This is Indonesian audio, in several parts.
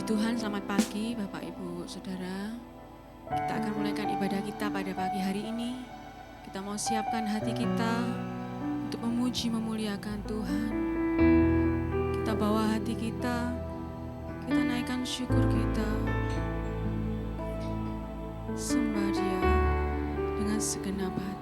Tuhan, selamat pagi Bapak Ibu Saudara. Kita akan mulaikan ibadah kita pada pagi hari ini. Kita mau siapkan hati kita untuk memuji memuliakan Tuhan. Kita bawa hati kita, kita naikkan syukur kita, sembah Dia dengan segenap hati.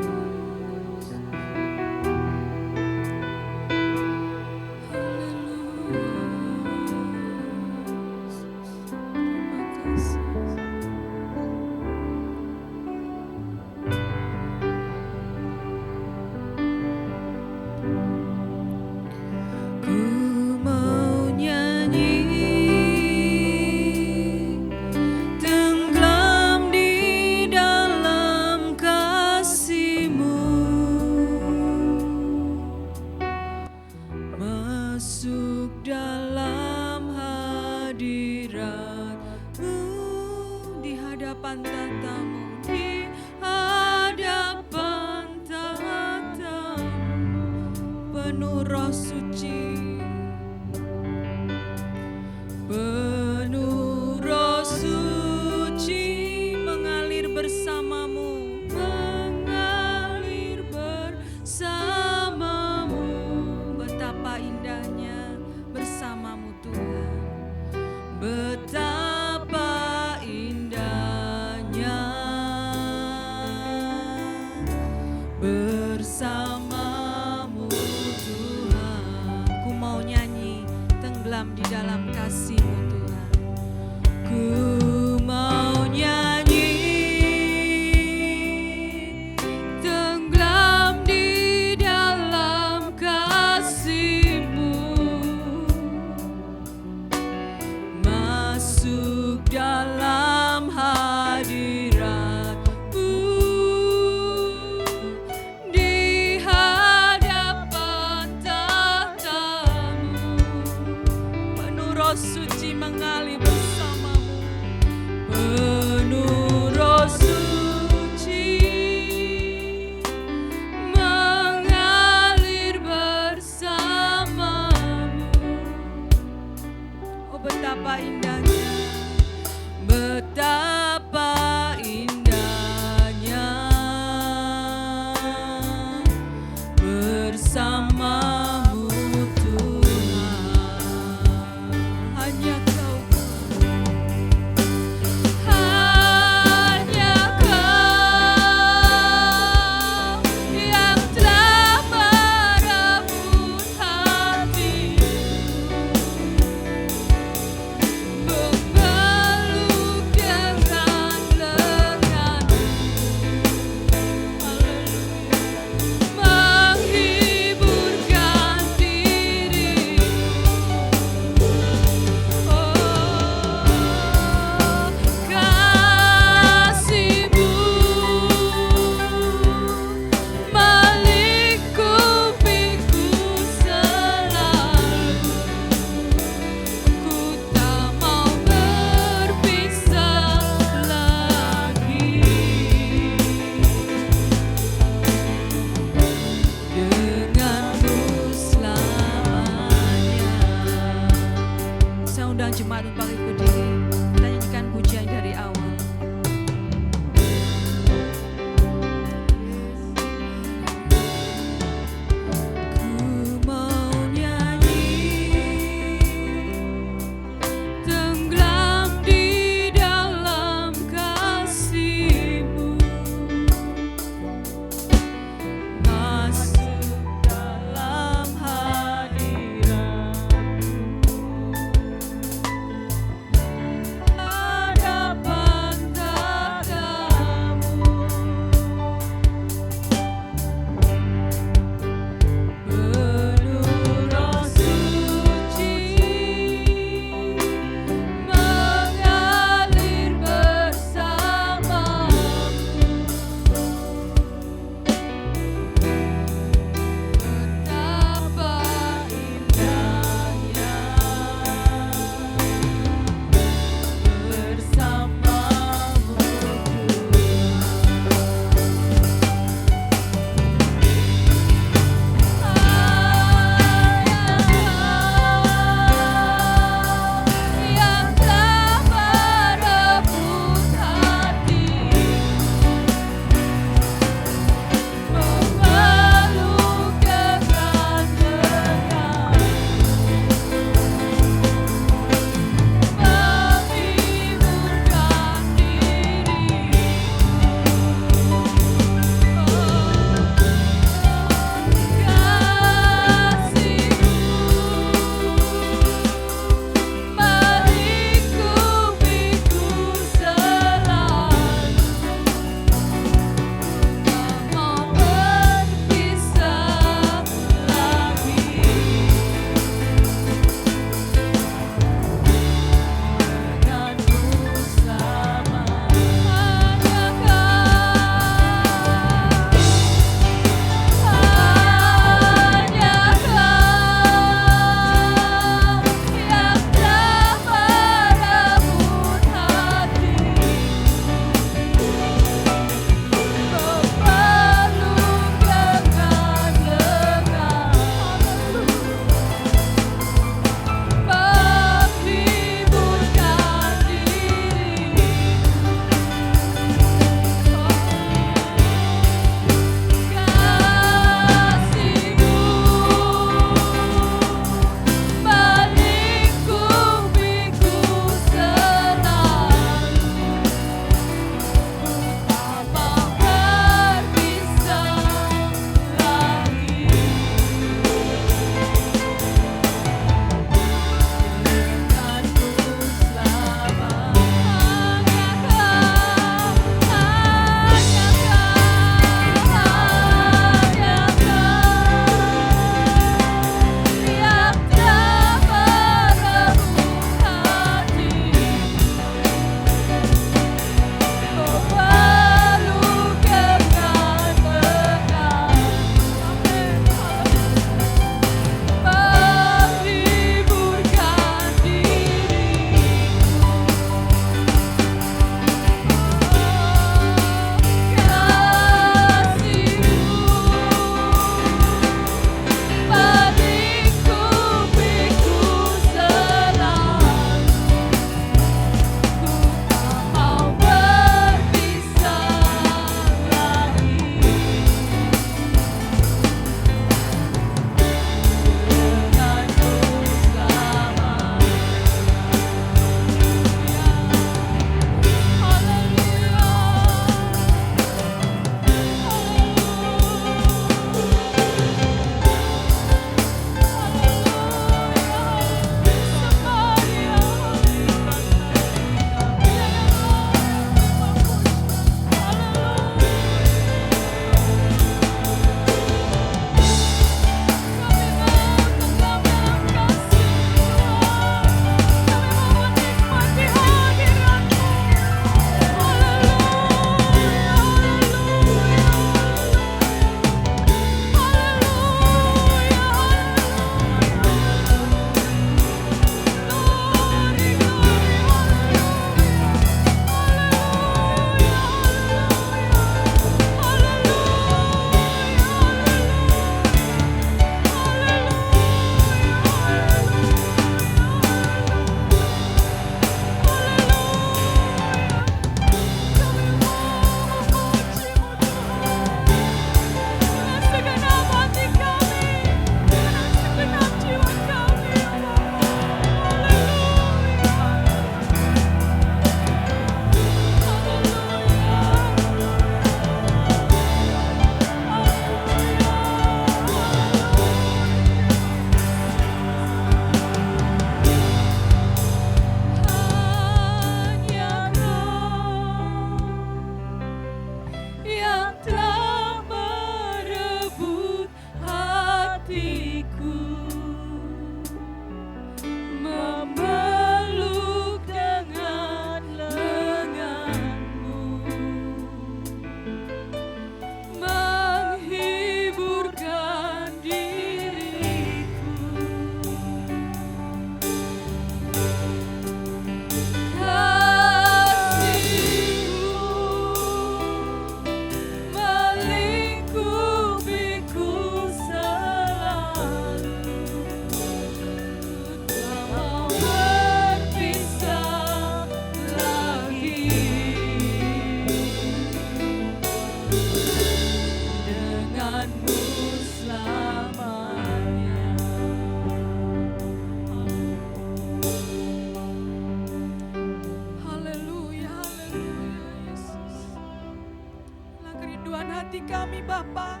Bapa.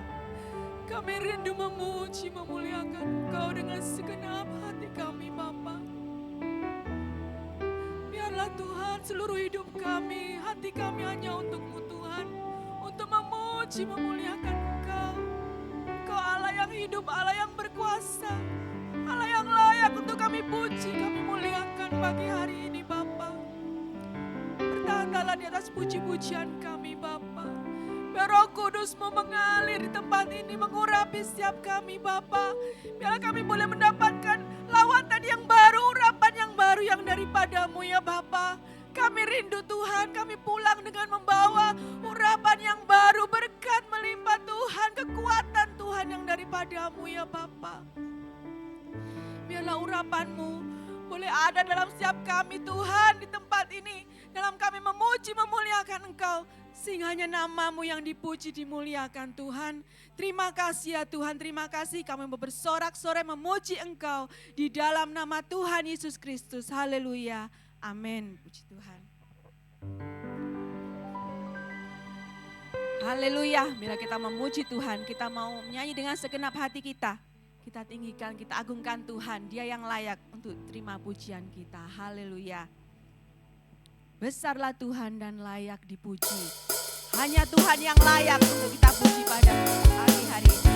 Kami rindu memuji, memuliakan Engkau dengan segenap hati kami Bapa. Biarlah Tuhan seluruh hidup kami, hati kami hanya untuk-Mu Tuhan. Untuk memuji, memuliakan Engkau. Engkau Allah yang hidup, Allah yang berkuasa. Allah yang layak untuk kami puji, kami muliakan pagi hari ini Bapa. Bertahanlah di atas puji-pujian kami Bapa. Biar Roh Kudus-Mu mengalir di tempat ini, mengurapi setiap kami Bapa. Biarlah kami boleh mendapatkan lawatan yang baru, urapan yang baru yang daripada-Mu ya Bapa. Kami rindu Tuhan, kami pulang dengan membawa urapan yang baru, berkat melimpah Tuhan, kekuatan Tuhan yang daripada-Mu ya Bapa. Biarlah urapan-Mu boleh ada dalam setiap kami Tuhan di tempat ini. Dalam kami memuji, memuliakan Engkau. Sehingga hanya nama-Mu yang dipuji, dimuliakan Tuhan. Terima kasih ya Tuhan, terima kasih kami mau bersorak-sorai memuji Engkau. Di dalam nama Tuhan Yesus Kristus, haleluya, amin. Puji Tuhan. Haleluya, bila kita memuji Tuhan, kita mau menyanyi dengan segenap hati kita. Kita tinggikan, kita agungkan Tuhan, Dia yang layak untuk terima pujian kita. Haleluya. Besarlah Tuhan dan layak dipuji. Hanya Tuhan yang layak untuk kita puji pada pagi hari ini.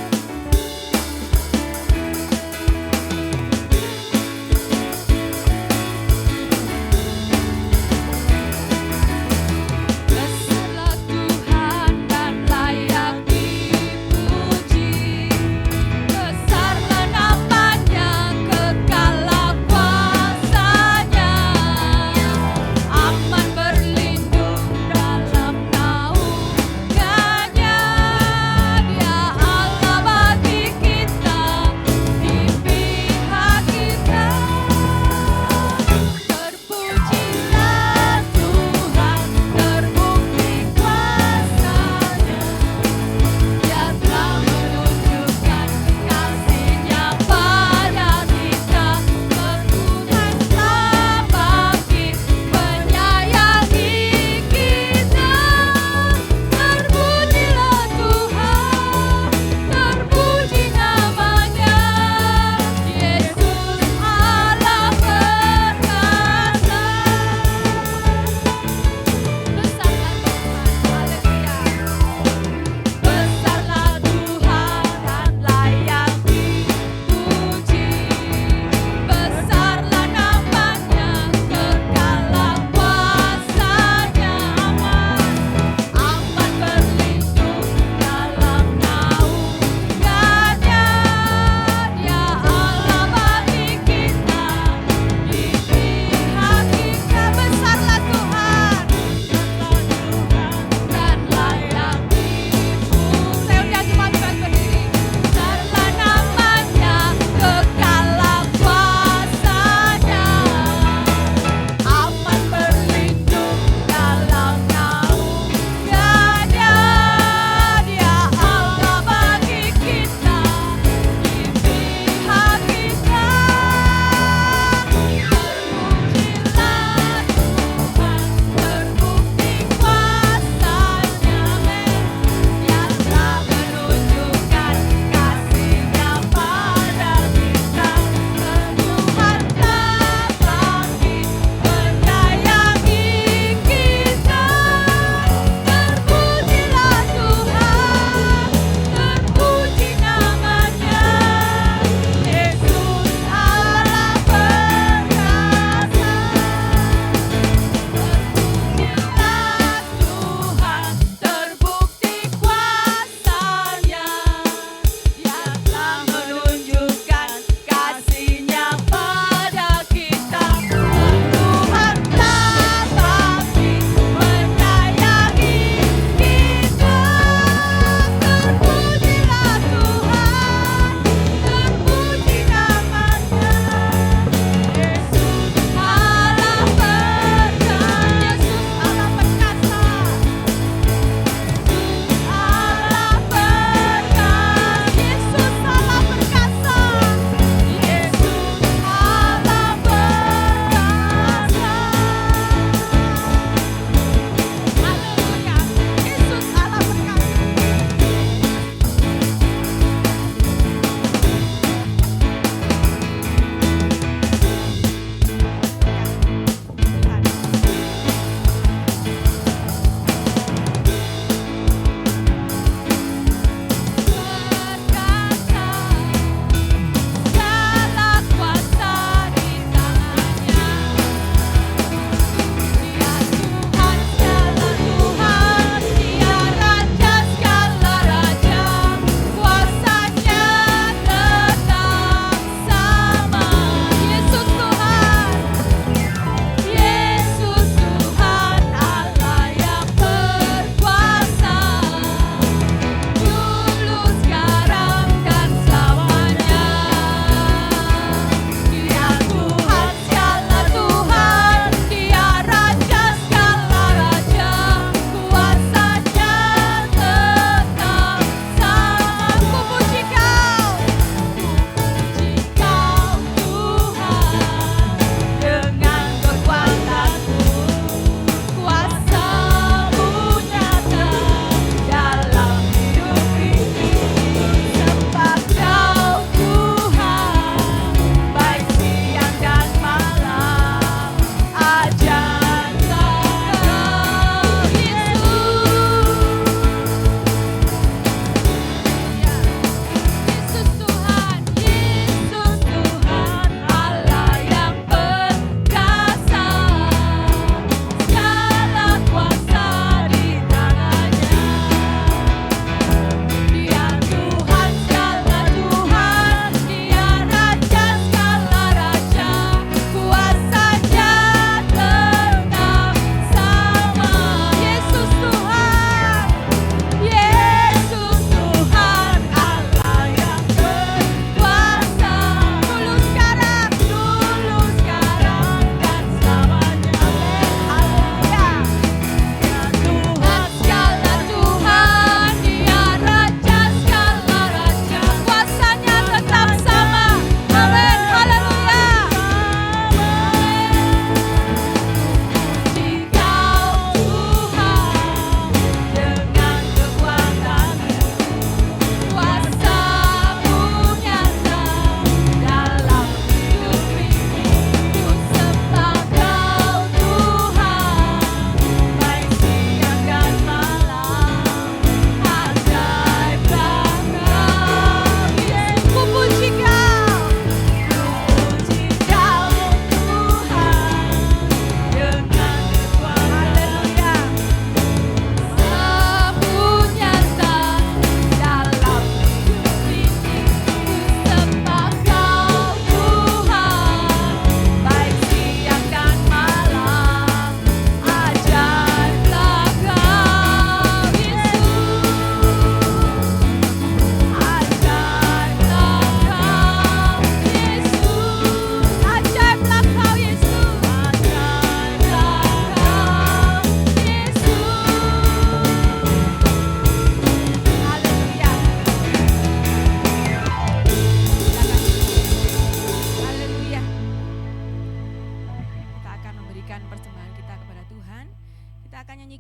Allah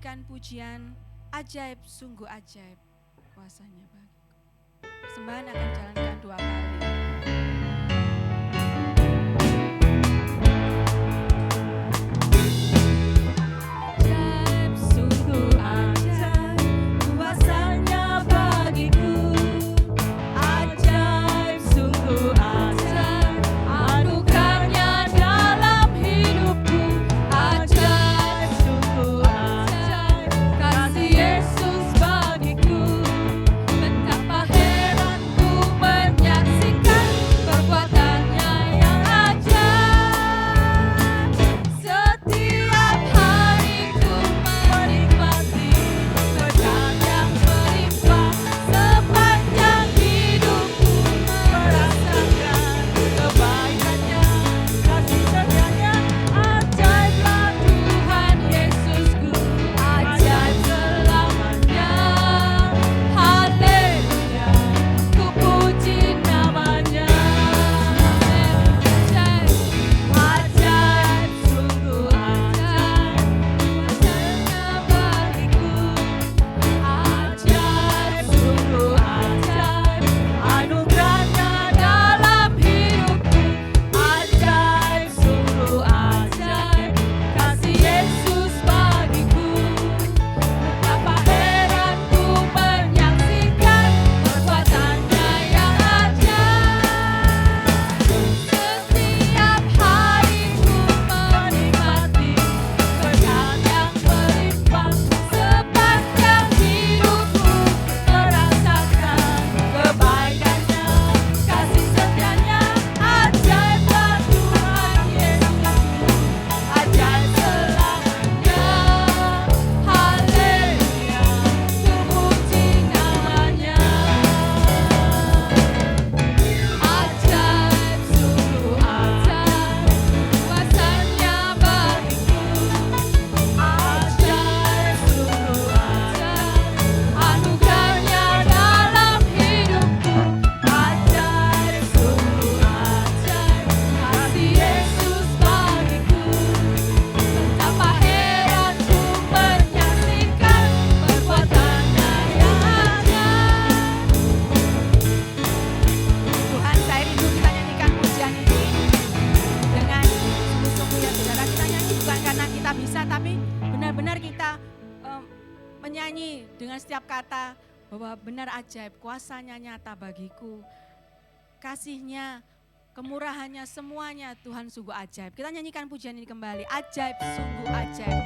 nyanyikan pujian ajaib, sungguh ajaib kuasanya bagiku. Persembahan akan jalankan 2 kali. Ajaib, sungguh ajaib kuasanya bagiku. Ajaib, sungguh ajaib anugerahnya dalam hidupku. Ajaib, sungguh ajaib kasih Yesus bagiku. Betapa heranku menyaksikan perbuatannya yang ajaib. Setiap hariku menikmati berkat yang melimpah. Sepanjang hidupku merasakan kebaikannya, kasih setianya. Ajaiblah Tuhan Yesusku, ajaib selamanya. Haleluya, ku puji namanya. Ajaib, ajaib, sungguh ajaib kuasanya bagiku. Ajaib, sungguh ajaib anugerahnya dalam hidupku. Ajaib, sungguh ajaib kasih Yesus bagiku. Betapa heranku menyaksikan perbuatannya yang ajaib. Setiap hariku menikmati berkat yang melimpah. Sepanjang hidupku merasakan kebaikannya, kasih setianya. Ajaiblah Tuhan Yesusku, ajaib selamanya. Haleluya, ku puji namanya. Ajaib, sungguh ajaib kuasanya bagiku. Ajaib, sungguh ajaib anugerahnya dalam hidupku. Ajaib, sungguh ajaib kasih Yesus bagiku. Betapa heranku menyaksikan perbuatannya yang ajaib. Tuhan, saya rindu kita nyanyikan pujian ini dengan sungguh-sungguh ya saudara. Kita nyanyi bukan karena kita bisa, tapi benar-benar kita menyanyi dengan setiap kata bahwa benar ajaib, kuasanya nyata bagiku. Kasihnya, kemurahannya, semuanya Tuhan sungguh ajaib. Kita nyanyikan pujian ini kembali. Ajaib, sungguh ajaib.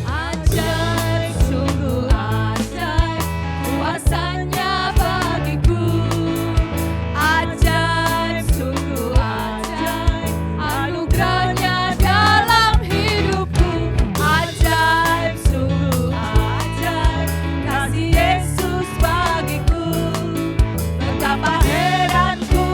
Ajaib, sungguh ajaib kuasanya bagiku. Ajaib, sungguh ajaib anugerahnya dalam hidupku. Ajaib, sungguh ajaib kasih Yesus bagiku. Betapa heranku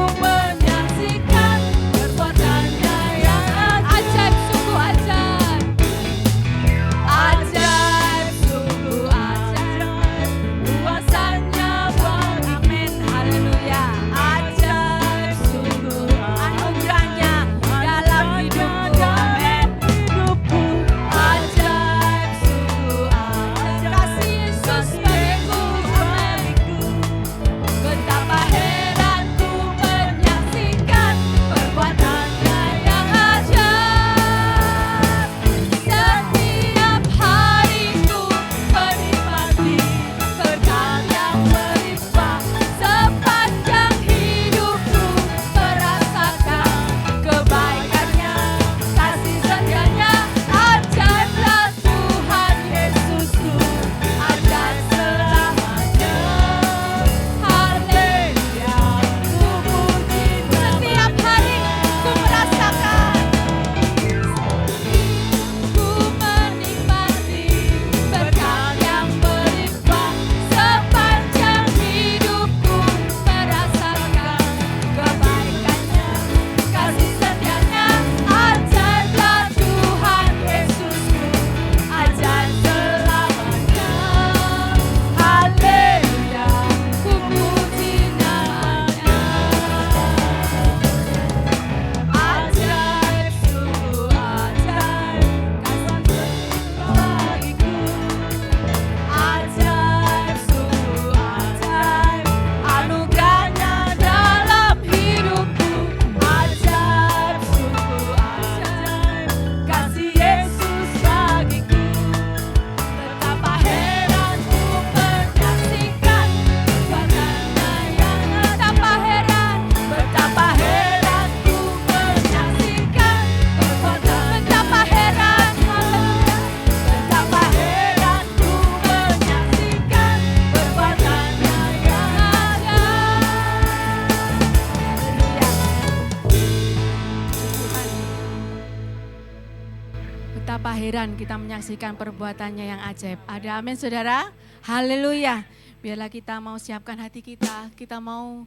heran kita menyaksikan perbuatannya yang ajaib. Ada amin saudara? Haleluya. Biarlah kita mau siapkan hati kita mau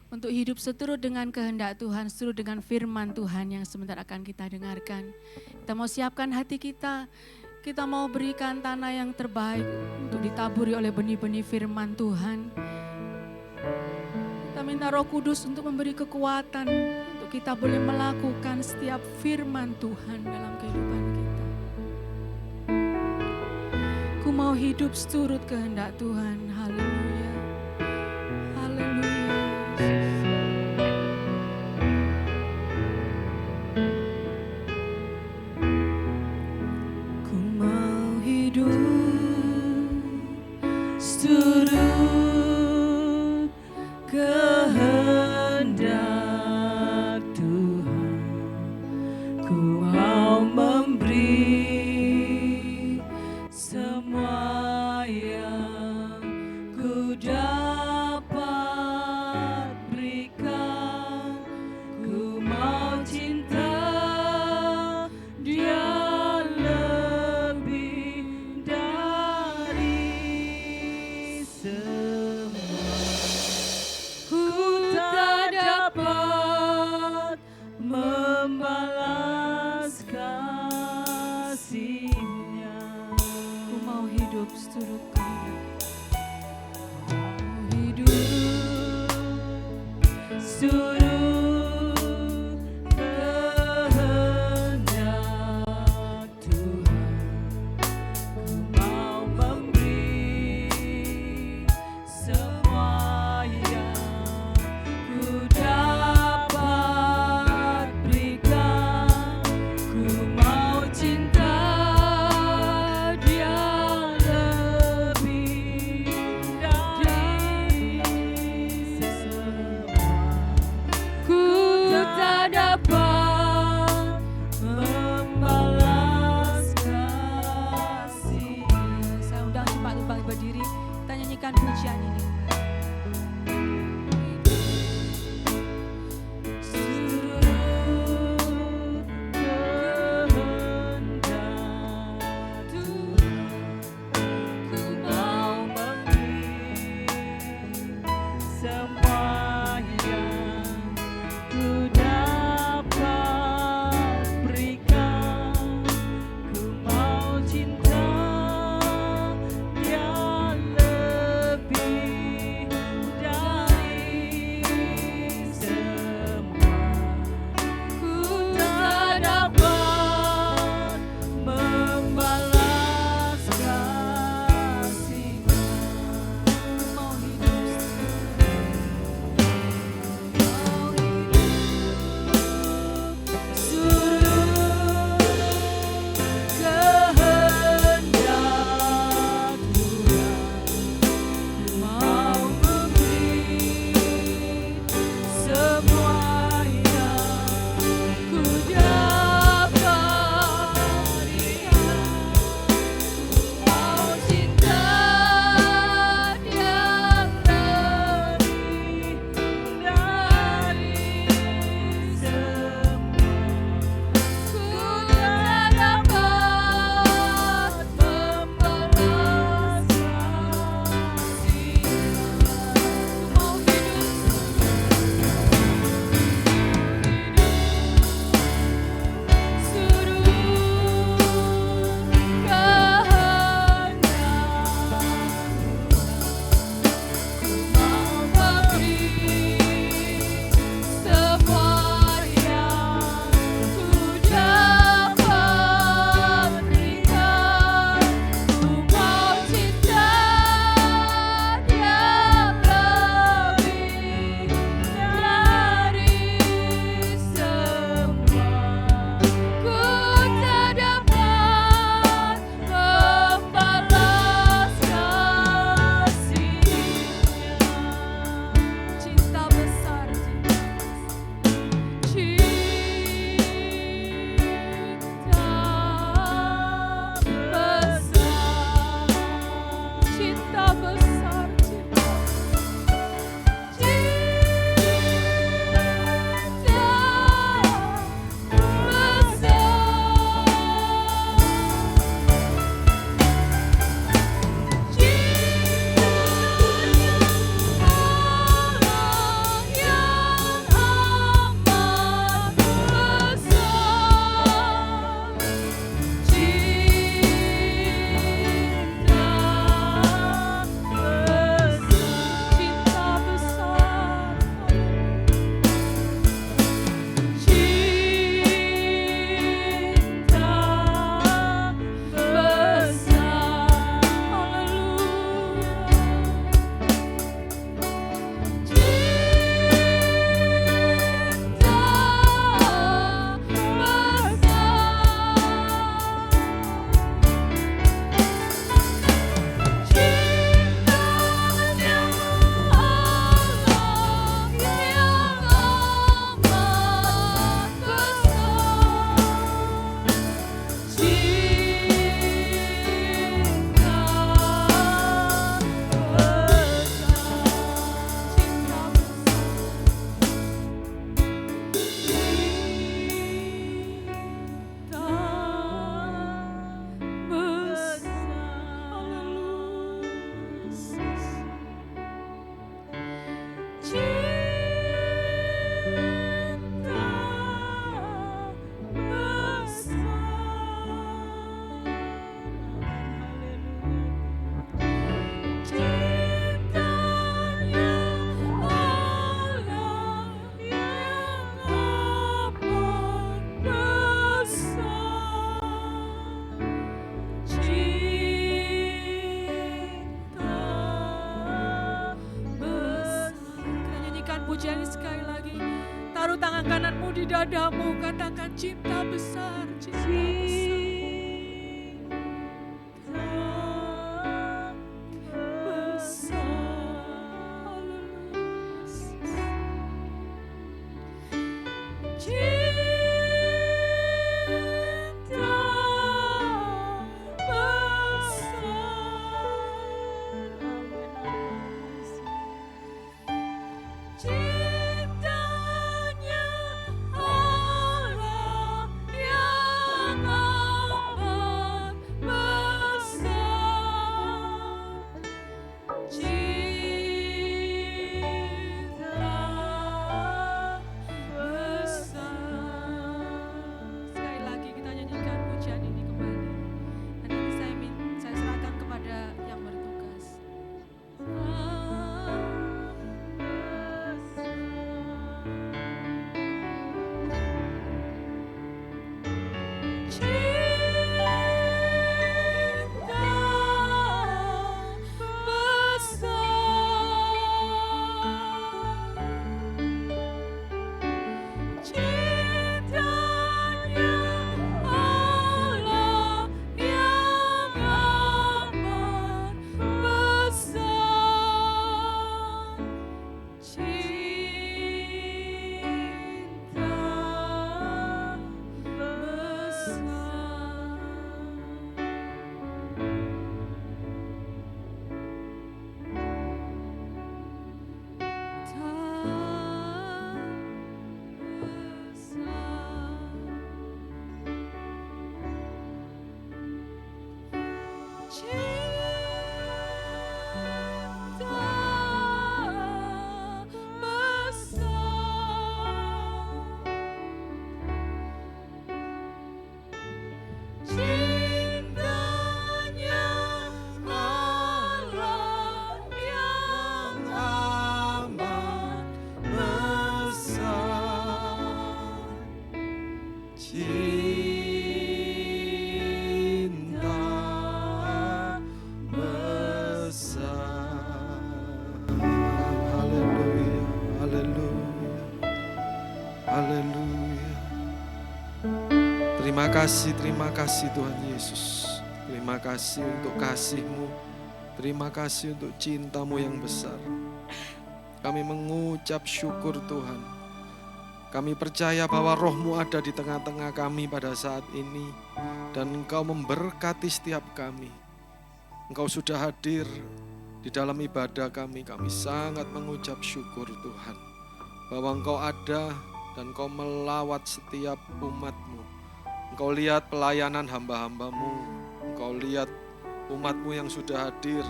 untuk hidup seturut dengan kehendak Tuhan, seturut dengan firman Tuhan yang sebentar akan kita dengarkan. Kita mau siapkan hati kita mau berikan tanah yang terbaik untuk ditaburi oleh benih-benih firman Tuhan. Kita minta Roh Kudus untuk memberi kekuatan untuk kita boleh melakukan setiap firman Tuhan dalam kehidupan kita. Ku mau hidup seturut kehendak Tuhan. Haleluya. Haleluya. Ku mau hidup seturut kehendak Tuhan. Ku mau memberi semua yang ku dapat berikan. Ku mau cinta Dia lebih dari semua. Ku tak dapat membalas kasih-Nya. Ku mau hidup seturut kehendak. Mau hidup seturut kehendak Tuhan. Ku mau memberi semua yang ku dapat berikan. Ku mau cinta Dia lebih dari semua. Ku tak dapat membalas kasih. Saya undang cepat untuk bangkit berdiri, kita nyanyikan pujian ini. Seturut kehendak Tuhan, ku mau memberi semua yang ku dapat berikan. Ku mau cinta Dia lebih Pujian sekali lagi. Taruh tangan kananmu di dadamu, katakan cinta besar, cinta besar. Terima kasih Tuhan Yesus. Terima kasih untuk kasih-Mu. Terima kasih untuk cinta-Mu yang besar. Kami mengucap syukur Tuhan. Kami percaya bahwa Roh-Mu ada di tengah-tengah kami pada saat ini. Dan Engkau memberkati setiap kami. Engkau sudah hadir di dalam ibadah kami. Kami sangat mengucap syukur Tuhan. Bahwa Engkau ada dan Engkau melawat setiap umat-Mu. Engkau lihat pelayanan hamba-hamba-Mu. Engkau lihat umat-Mu yang sudah hadir,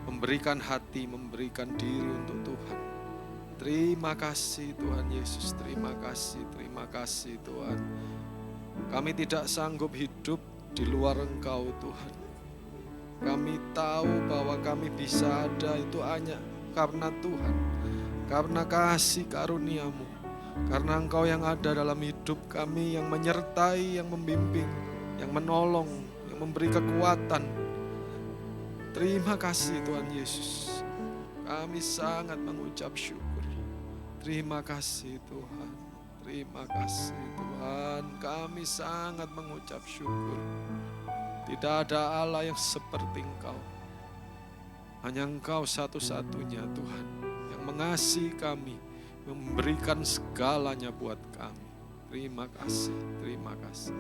memberikan hati, memberikan diri untuk Tuhan. Terima kasih Tuhan Yesus, terima kasih Tuhan. Kami tidak sanggup hidup di luar Engkau Tuhan. Kami tahu bahwa kami bisa ada itu hanya karena Tuhan, karena kasih karunia-Mu. Karena Engkau yang ada dalam hidup kami, yang menyertai, yang membimbing, yang menolong, yang memberi kekuatan. Terima kasih Tuhan Yesus. Kami sangat mengucap syukur. Terima kasih Tuhan. Terima kasih Tuhan. Kami sangat mengucap syukur. Tidak ada Allah yang seperti Engkau. Hanya Engkau satu-satunya Tuhan yang mengasihi kami, memberikan segalanya buat kami. Terima kasih, terima kasih.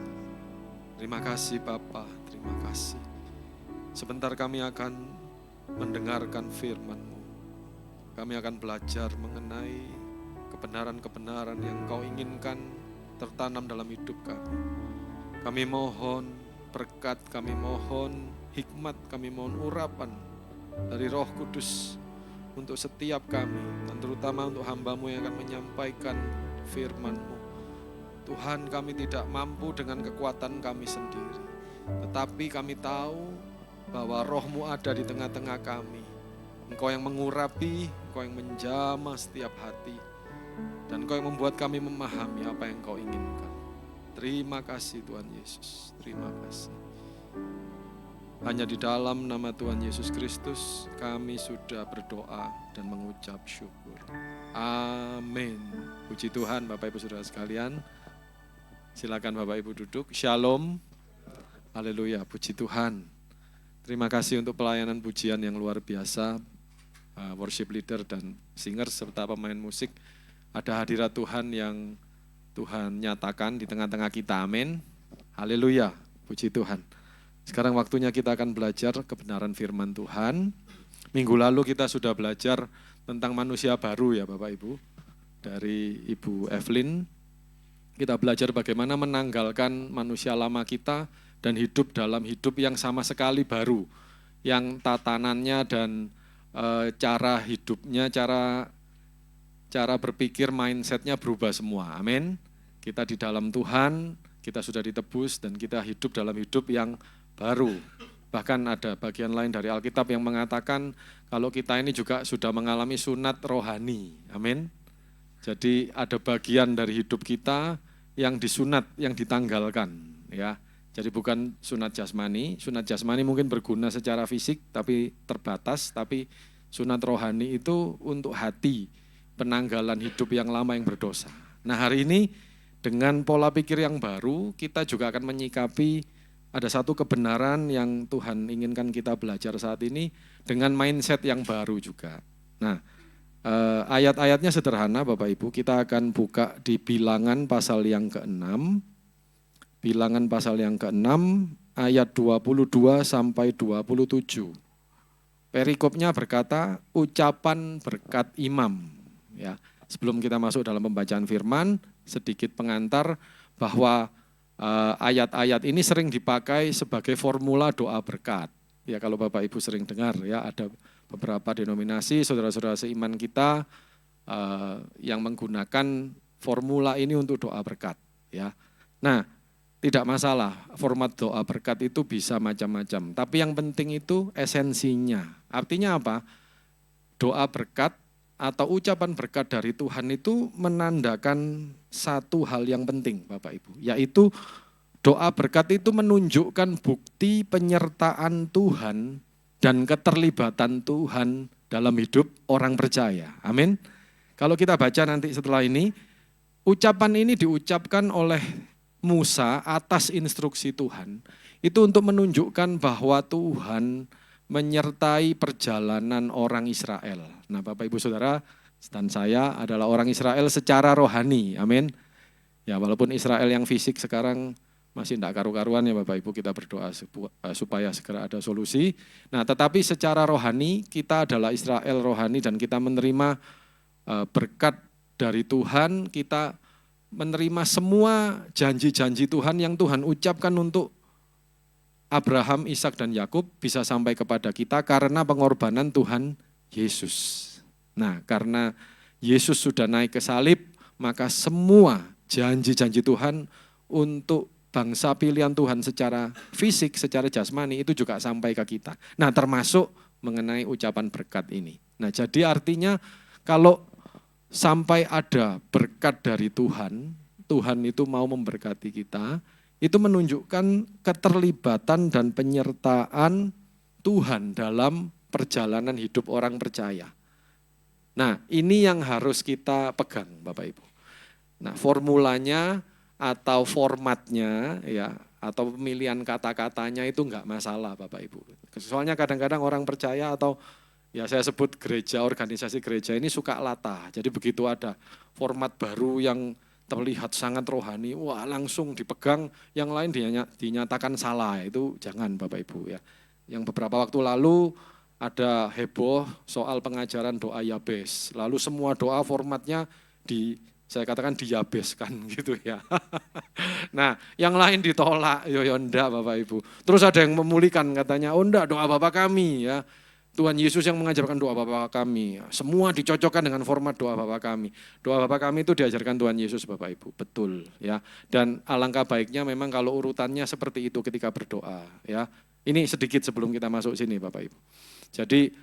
Terima kasih Bapa, terima kasih. Sebentar kami akan mendengarkan firman-Mu. Kami akan belajar mengenai kebenaran-kebenaran yang Engkau inginkan tertanam dalam hidup kami. Kami mohon berkat, kami mohon hikmat, kami mohon urapan dari Roh Kudus untuk setiap kami, dan terutama untuk hamba-Mu yang akan menyampaikan firman-Mu. Tuhan, kami tidak mampu dengan kekuatan kami sendiri, tetapi kami tahu bahwa Roh-Mu ada di tengah-tengah kami. Engkau yang mengurapi, Engkau yang menjamah setiap hati, dan Engkau yang membuat kami memahami apa yang Engkau inginkan. Terima kasih Tuhan Yesus, terima kasih. Hanya di dalam nama Tuhan Yesus Kristus kami sudah berdoa dan mengucap syukur. Amin. Puji Tuhan Bapak Ibu Saudara sekalian. Silakan Bapak Ibu duduk. Shalom. Haleluya, puji Tuhan. Terima kasih untuk pelayanan pujian yang luar biasa. Worship leader dan singer serta pemain musik. Ada hadirat Tuhan yang Tuhan nyatakan di tengah-tengah kita. Amin. Haleluya, puji Tuhan. Sekarang waktunya kita akan belajar kebenaran firman Tuhan. Minggu lalu kita sudah belajar tentang manusia baru ya Bapak Ibu. Dari Ibu Evelyn, kita belajar bagaimana menanggalkan manusia lama kita dan hidup dalam hidup yang sama sekali baru. Yang tatanannya dan cara hidupnya, cara berpikir, mindsetnya berubah semua. Amin. Kita di dalam Tuhan, kita sudah ditebus dan kita hidup dalam hidup yang baru. Bahkan ada bagian lain dari Alkitab yang mengatakan kalau kita ini juga sudah mengalami sunat rohani. Amin. Jadi ada bagian dari hidup kita yang disunat, yang ditanggalkan. Ya. Jadi bukan sunat jasmani. Sunat jasmani mungkin berguna secara fisik tapi terbatas. Tapi sunat rohani itu untuk hati, penanggalan hidup yang lama yang berdosa. Nah hari ini dengan pola pikir yang baru kita juga akan menyikapi ada satu kebenaran yang Tuhan inginkan kita belajar saat ini dengan mindset yang baru juga. Nah, ayat-ayatnya sederhana Bapak Ibu, kita akan buka di Bilangan pasal yang ke-6. Bilangan pasal yang ke-6 ayat 22 sampai 27. Perikopnya berkata, ucapan berkat imam. Ya, sebelum kita masuk dalam pembacaan firman, sedikit pengantar bahwa ayat-ayat ini sering dipakai sebagai formula doa berkat. Ya kalau Bapak Ibu sering dengar ya ada beberapa denominasi saudara-saudara seiman kita yang menggunakan formula ini untuk doa berkat. Ya, nah tidak masalah format doa berkat itu bisa macam-macam. Tapi yang penting itu esensinya. Artinya apa? Doa berkat atau ucapan berkat dari Tuhan itu menandakan satu hal yang penting Bapak Ibu, yaitu doa berkat itu menunjukkan bukti penyertaan Tuhan dan keterlibatan Tuhan dalam hidup orang percaya. Amin. Kalau kita baca nanti setelah ini, ucapan ini diucapkan oleh Musa atas instruksi Tuhan. Itu untuk menunjukkan bahwa Tuhan menyertai perjalanan orang Israel. Nah Bapak Ibu Saudara, dan saya adalah orang Israel secara rohani, amin. Ya walaupun Israel yang fisik sekarang masih tidak karu-karuan ya Bapak Ibu, kita berdoa supaya segera ada solusi. Nah tetapi secara rohani kita adalah Israel rohani dan kita menerima berkat dari Tuhan, kita menerima semua janji-janji Tuhan yang Tuhan ucapkan untuk Abraham, Ishak dan Yakub bisa sampai kepada kita karena pengorbanan Tuhan Yesus. Nah, karena Yesus sudah naik ke salib, maka semua janji-janji Tuhan untuk bangsa pilihan Tuhan secara fisik, secara jasmani itu juga sampai ke kita. Nah, termasuk mengenai ucapan berkat ini. Nah, jadi artinya kalau sampai ada berkat dari Tuhan, Tuhan itu mau memberkati kita, itu menunjukkan keterlibatan dan penyertaan Tuhan dalam perjalanan hidup orang percaya. Nah, ini yang harus kita pegang Bapak Ibu. Nah, formulanya atau formatnya ya atau pemilihan kata-katanya itu enggak masalah Bapak Ibu. Soalnya kadang-kadang orang percaya atau ya saya sebut gereja, organisasi gereja ini suka latah. Jadi begitu ada format baru yang terlihat sangat rohani, wah langsung dipegang, yang lain dinyatakan salah, itu jangan Bapak Ibu ya. Yang beberapa waktu lalu ada heboh soal pengajaran doa Yabes, lalu semua doa formatnya saya katakan diyabeskan gitu ya. Nah yang lain ditolak, yo enggak Bapak Ibu. Terus ada yang memulihkan katanya, oh enggak doa Bapa kami ya. Tuhan Yesus yang mengajarkan doa Bapa kami. Semua dicocokkan dengan format doa Bapa kami. Doa Bapa kami itu diajarkan Tuhan Yesus Bapak Ibu. Betul ya. Dan alangkah baiknya memang kalau urutannya seperti itu ketika berdoa ya. Ini sedikit sebelum kita masuk sini Bapak Ibu. Jadi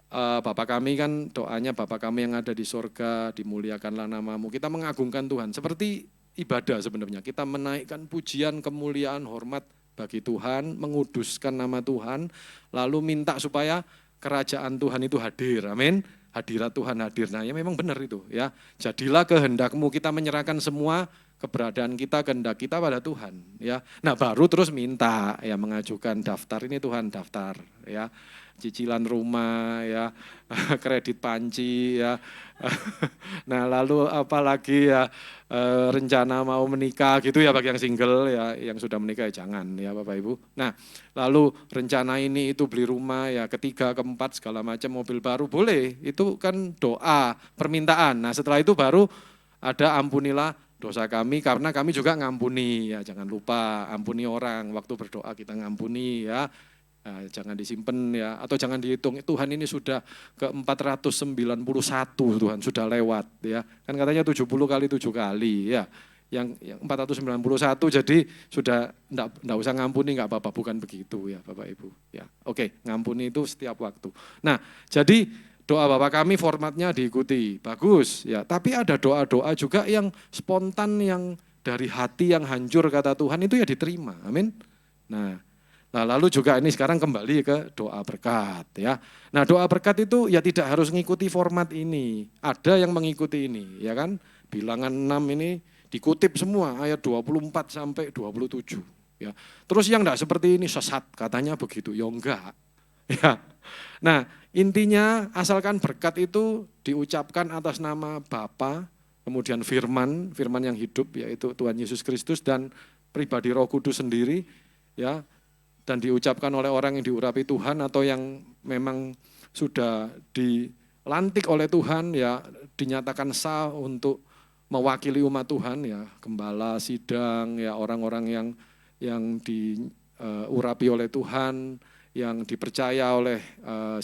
Bapa kami kan doanya Bapa kami yang ada di sorga, dimuliakanlah namamu. Kita mengagungkan Tuhan, seperti ibadah sebenarnya. Kita menaikkan pujian, kemuliaan, hormat bagi Tuhan, menguduskan nama Tuhan, lalu minta supaya kerajaan Tuhan itu hadir, amin. Hadirat Tuhan hadir, nah ya memang benar itu ya. Jadilah kehendakmu, kita menyerahkan semua keberadaan kita, kehendak kita pada Tuhan ya. Nah baru terus minta ya, mengajukan daftar ini Tuhan, daftar ya, cicilan rumah ya, kredit panci ya. Nah lalu apalagi ya, rencana mau menikah gitu ya bagi yang single ya, yang sudah menikah ya jangan ya Bapak Ibu. Nah lalu rencana ini itu beli rumah ya, ketiga, keempat segala macam, mobil baru boleh, itu kan doa, permintaan. Nah setelah itu baru ada ampunilah dosa kami karena kami juga ngampuni ya, jangan lupa ampuni orang, waktu berdoa kita ngampuni ya. Nah, jangan disimpan ya, atau jangan dihitung, Tuhan ini sudah ke 491 Tuhan, sudah lewat ya. Kan katanya 70 kali 7 kali ya. Yang 491 jadi sudah enggak usah ngampuni, enggak apa-apa, bukan begitu ya Bapak Ibu ya. Oke, ngampuni itu setiap waktu. Nah, jadi doa Bapa kami formatnya diikuti, bagus ya. Tapi ada doa-doa juga yang spontan, yang dari hati, yang hancur kata Tuhan itu ya diterima, amin. Nah lalu juga ini sekarang kembali ke doa berkat ya. Nah doa berkat itu ya tidak harus mengikuti format ini. Ada yang mengikuti ini ya kan. Bilangan 6 ini dikutip semua ayat 24 sampai 27 ya. Terus yang enggak seperti ini sesat katanya begitu. Ya enggak. Ya. Nah intinya asalkan berkat itu diucapkan atas nama Bapa, kemudian firman yang hidup yaitu Tuhan Yesus Kristus dan pribadi Roh Kudus sendiri ya. Dan diucapkan oleh orang yang diurapi Tuhan atau yang memang sudah dilantik oleh Tuhan ya, dinyatakan sah untuk mewakili umat Tuhan ya, gembala, sidang ya, orang-orang yang diurapi oleh Tuhan, yang dipercaya oleh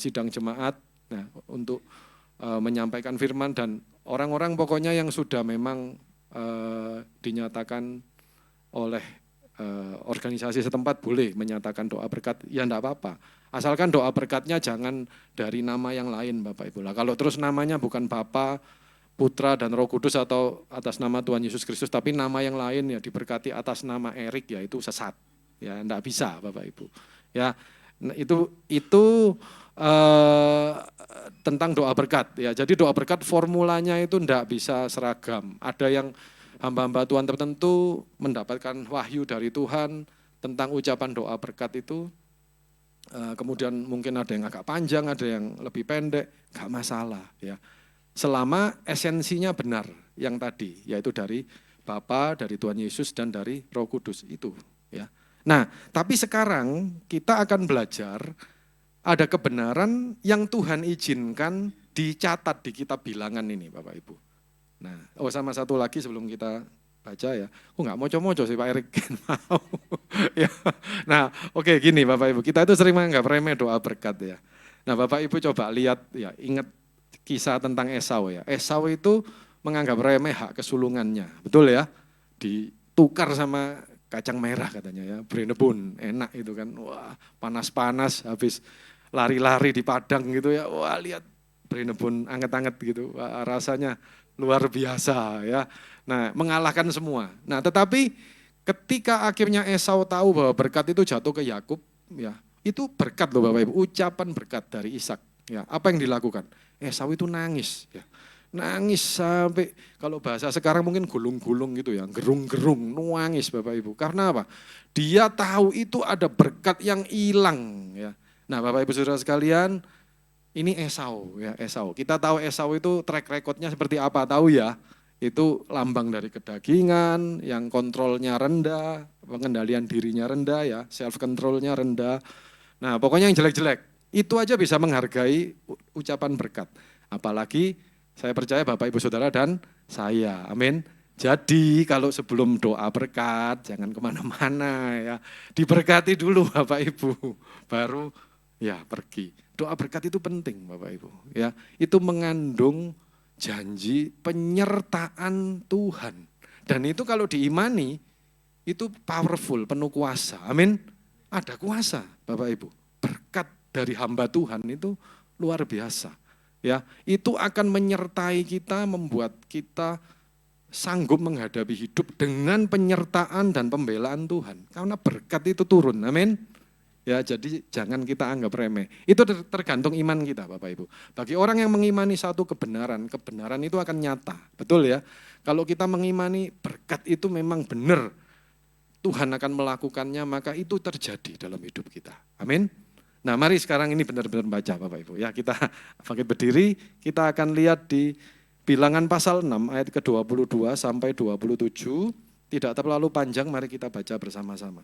sidang jemaat nah, untuk menyampaikan firman, dan orang-orang pokoknya yang sudah memang dinyatakan oleh organisasi setempat boleh menyatakan doa berkat, ya enggak apa-apa. Asalkan doa berkatnya jangan dari nama yang lain Bapak Ibu. Lah kalau terus namanya bukan Bapa, Putra dan Roh Kudus atau atas nama Tuhan Yesus Kristus, tapi nama yang lain ya diberkati atas nama Erik ya, itu sesat. Ya enggak bisa Bapak Ibu. Ya itu tentang doa berkat ya. Jadi doa berkat formulanya itu enggak bisa seragam. Ada yang hamba-hamba Tuhan tertentu mendapatkan wahyu dari Tuhan tentang ucapan doa berkat itu, kemudian mungkin ada yang agak panjang, ada yang lebih pendek, gak masalah ya. Selama esensinya benar yang tadi, yaitu dari Bapa, dari Tuhan Yesus dan dari Roh Kudus itu ya. Nah, tapi sekarang kita akan belajar ada kebenaran yang Tuhan izinkan dicatat di kitab Bilangan ini Bapak Ibu. Nah, sama satu lagi sebelum kita baca ya, nggak moco-moco sih Pak Erik, mau. Ya. Nah, oke gini Bapak Ibu, kita itu sering menganggap remeh doa berkat ya. Nah Bapak Ibu coba lihat ya, ingat kisah tentang Esau ya. Esau itu menganggap remeh hak kesulungannya, betul ya? Ditukar sama kacang merah katanya ya, brenebun, enak itu kan, wah panas-panas habis lari-lari di padang gitu ya, wah lihat brenebun anget-anget gitu, wah, rasanya luar biasa ya. Nah mengalahkan semua. Nah tetapi ketika akhirnya Esau tahu bahwa berkat itu jatuh ke Yakub ya, itu berkat loh Bapak Ibu, ucapan berkat dari Ishak ya. Apa yang dilakukan? Esau itu nangis ya. Nangis sampai kalau bahasa sekarang mungkin gulung-gulung gitu ya, gerung-gerung, nangis Bapak Ibu. Karena apa? Dia tahu itu ada berkat yang hilang ya. Nah Bapak Ibu Saudara sekalian, ini Esau ya, Esau. Kita tahu Esau itu track recordnya seperti apa, tahu ya? Itu lambang dari kedagingan, yang kontrolnya rendah, pengendalian dirinya rendah ya, self controlnya rendah. Nah pokoknya yang jelek-jelek, itu aja bisa menghargai ucapan berkat. Apalagi saya percaya Bapak Ibu Saudara dan saya, amin. Jadi kalau sebelum doa berkat, jangan kemana-mana ya. Diberkati dulu Bapak Ibu, baru ya pergi. Doa berkat itu penting Bapak Ibu ya. Itu mengandung janji penyertaan Tuhan. Dan itu kalau diimani itu powerful, penuh kuasa. Amin. Ada kuasa Bapak Ibu. Berkat dari hamba Tuhan itu luar biasa. Ya, itu akan menyertai kita, membuat kita sanggup menghadapi hidup dengan penyertaan dan pembelaan Tuhan. Karena berkat itu turun, amin. Ya, jadi jangan kita anggap remeh. Itu tergantung iman kita, Bapak Ibu. Bagi orang yang mengimani satu kebenaran, kebenaran itu akan nyata. Betul ya? Kalau kita mengimani berkat itu memang benar, Tuhan akan melakukannya, maka itu terjadi dalam hidup kita. Amin. Nah, mari sekarang ini benar-benar baca Bapak Ibu. Ya, kita bangkit berdiri, kita akan lihat di Bilangan pasal 6 ayat ke-22 sampai 27. Tidak terlalu panjang, mari kita baca bersama-sama.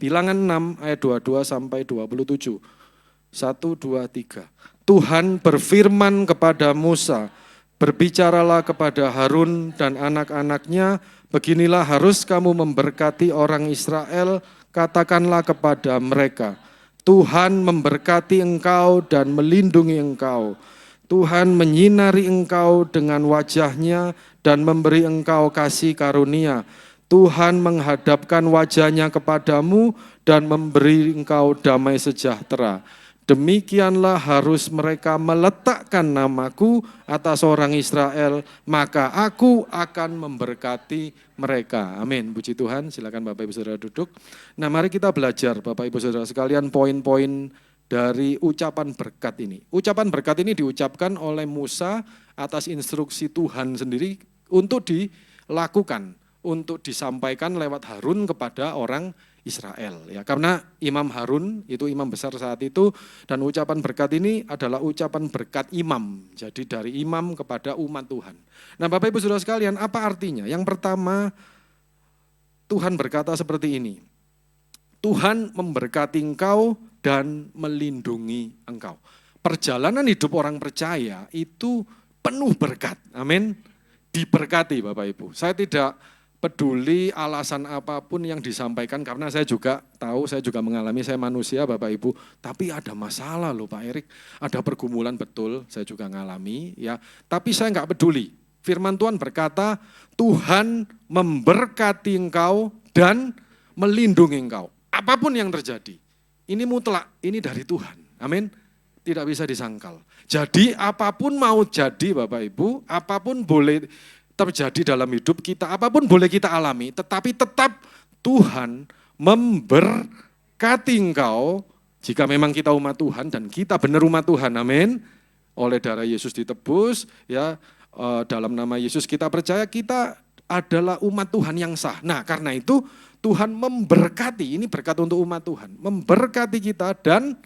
Bilangan 6 ayat 22 sampai 27. 1, 2, 3. Tuhan berfirman kepada Musa, berbicaralah kepada Harun dan anak-anaknya, beginilah harus kamu memberkati orang Israel, katakanlah kepada mereka, Tuhan memberkati engkau dan melindungi engkau. Tuhan menyinari engkau dengan wajahnya dan memberi engkau kasih karunia. Tuhan menghadapkan wajahnya kepadamu dan memberi engkau damai sejahtera. Demikianlah harus mereka meletakkan namaku atas orang Israel, maka aku akan memberkati mereka. Amin. Puji Tuhan, silakan Bapak Ibu Saudara duduk. Nah, mari kita belajar Bapak Ibu Saudara sekalian poin-poin dari ucapan berkat ini. Ucapan berkat ini diucapkan oleh Musa atas instruksi Tuhan sendiri untuk dilakukan, untuk disampaikan lewat Harun kepada orang Israel. Ya, karena Imam Harun itu imam besar saat itu, dan ucapan berkat ini adalah ucapan berkat imam. Jadi dari imam kepada umat Tuhan. Nah, Bapak Ibu Saudara sekalian, apa artinya? Yang pertama, Tuhan berkata seperti ini. Tuhan memberkati engkau dan melindungi engkau. Perjalanan hidup orang percaya itu penuh berkat. Amin. Diberkati Bapak Ibu. Saya tidak peduli alasan apapun yang disampaikan, karena saya juga tahu, saya juga mengalami, saya manusia Bapak Ibu. Tapi ada masalah loh Pak Erik, ada pergumulan, betul, saya juga ngalami. Ya, tapi saya enggak peduli. Firman Tuhan berkata, Tuhan memberkati engkau dan melindungi engkau. Apapun yang terjadi, ini mutlak, ini dari Tuhan. Amin. Tidak bisa disangkal. Jadi apapun mau jadi Bapak Ibu, apapun boleh terjadi dalam hidup kita, apapun boleh kita alami, tetapi tetap Tuhan memberkati engkau jika memang kita umat Tuhan dan kita benar umat Tuhan. Amin. Oleh darah Yesus ditebus, ya, dalam nama Yesus kita percaya kita adalah umat Tuhan yang sah. Nah, karena itu Tuhan memberkati, ini berkat untuk umat Tuhan, memberkati kita dan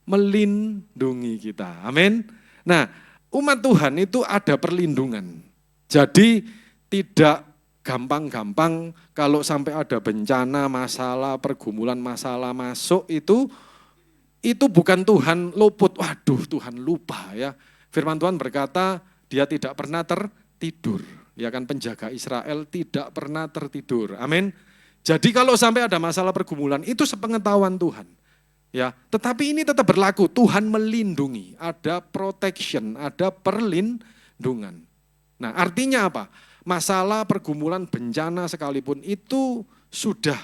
melindungi kita. Amin. Nah, umat Tuhan itu ada perlindungan. Jadi tidak gampang-gampang kalau sampai ada bencana, masalah, pergumulan, masalah masuk itu bukan Tuhan luput. Waduh, Tuhan lupa ya. Firman Tuhan berkata, dia tidak pernah tertidur. Ya kan, penjaga Israel tidak pernah tertidur. Amin. Jadi kalau sampai ada masalah pergumulan, itu sepengetahuan Tuhan. Ya, tetapi ini tetap berlaku, Tuhan melindungi, ada protection, ada perlindungan. Nah, artinya apa? Masalah, pergumulan, bencana sekalipun itu sudah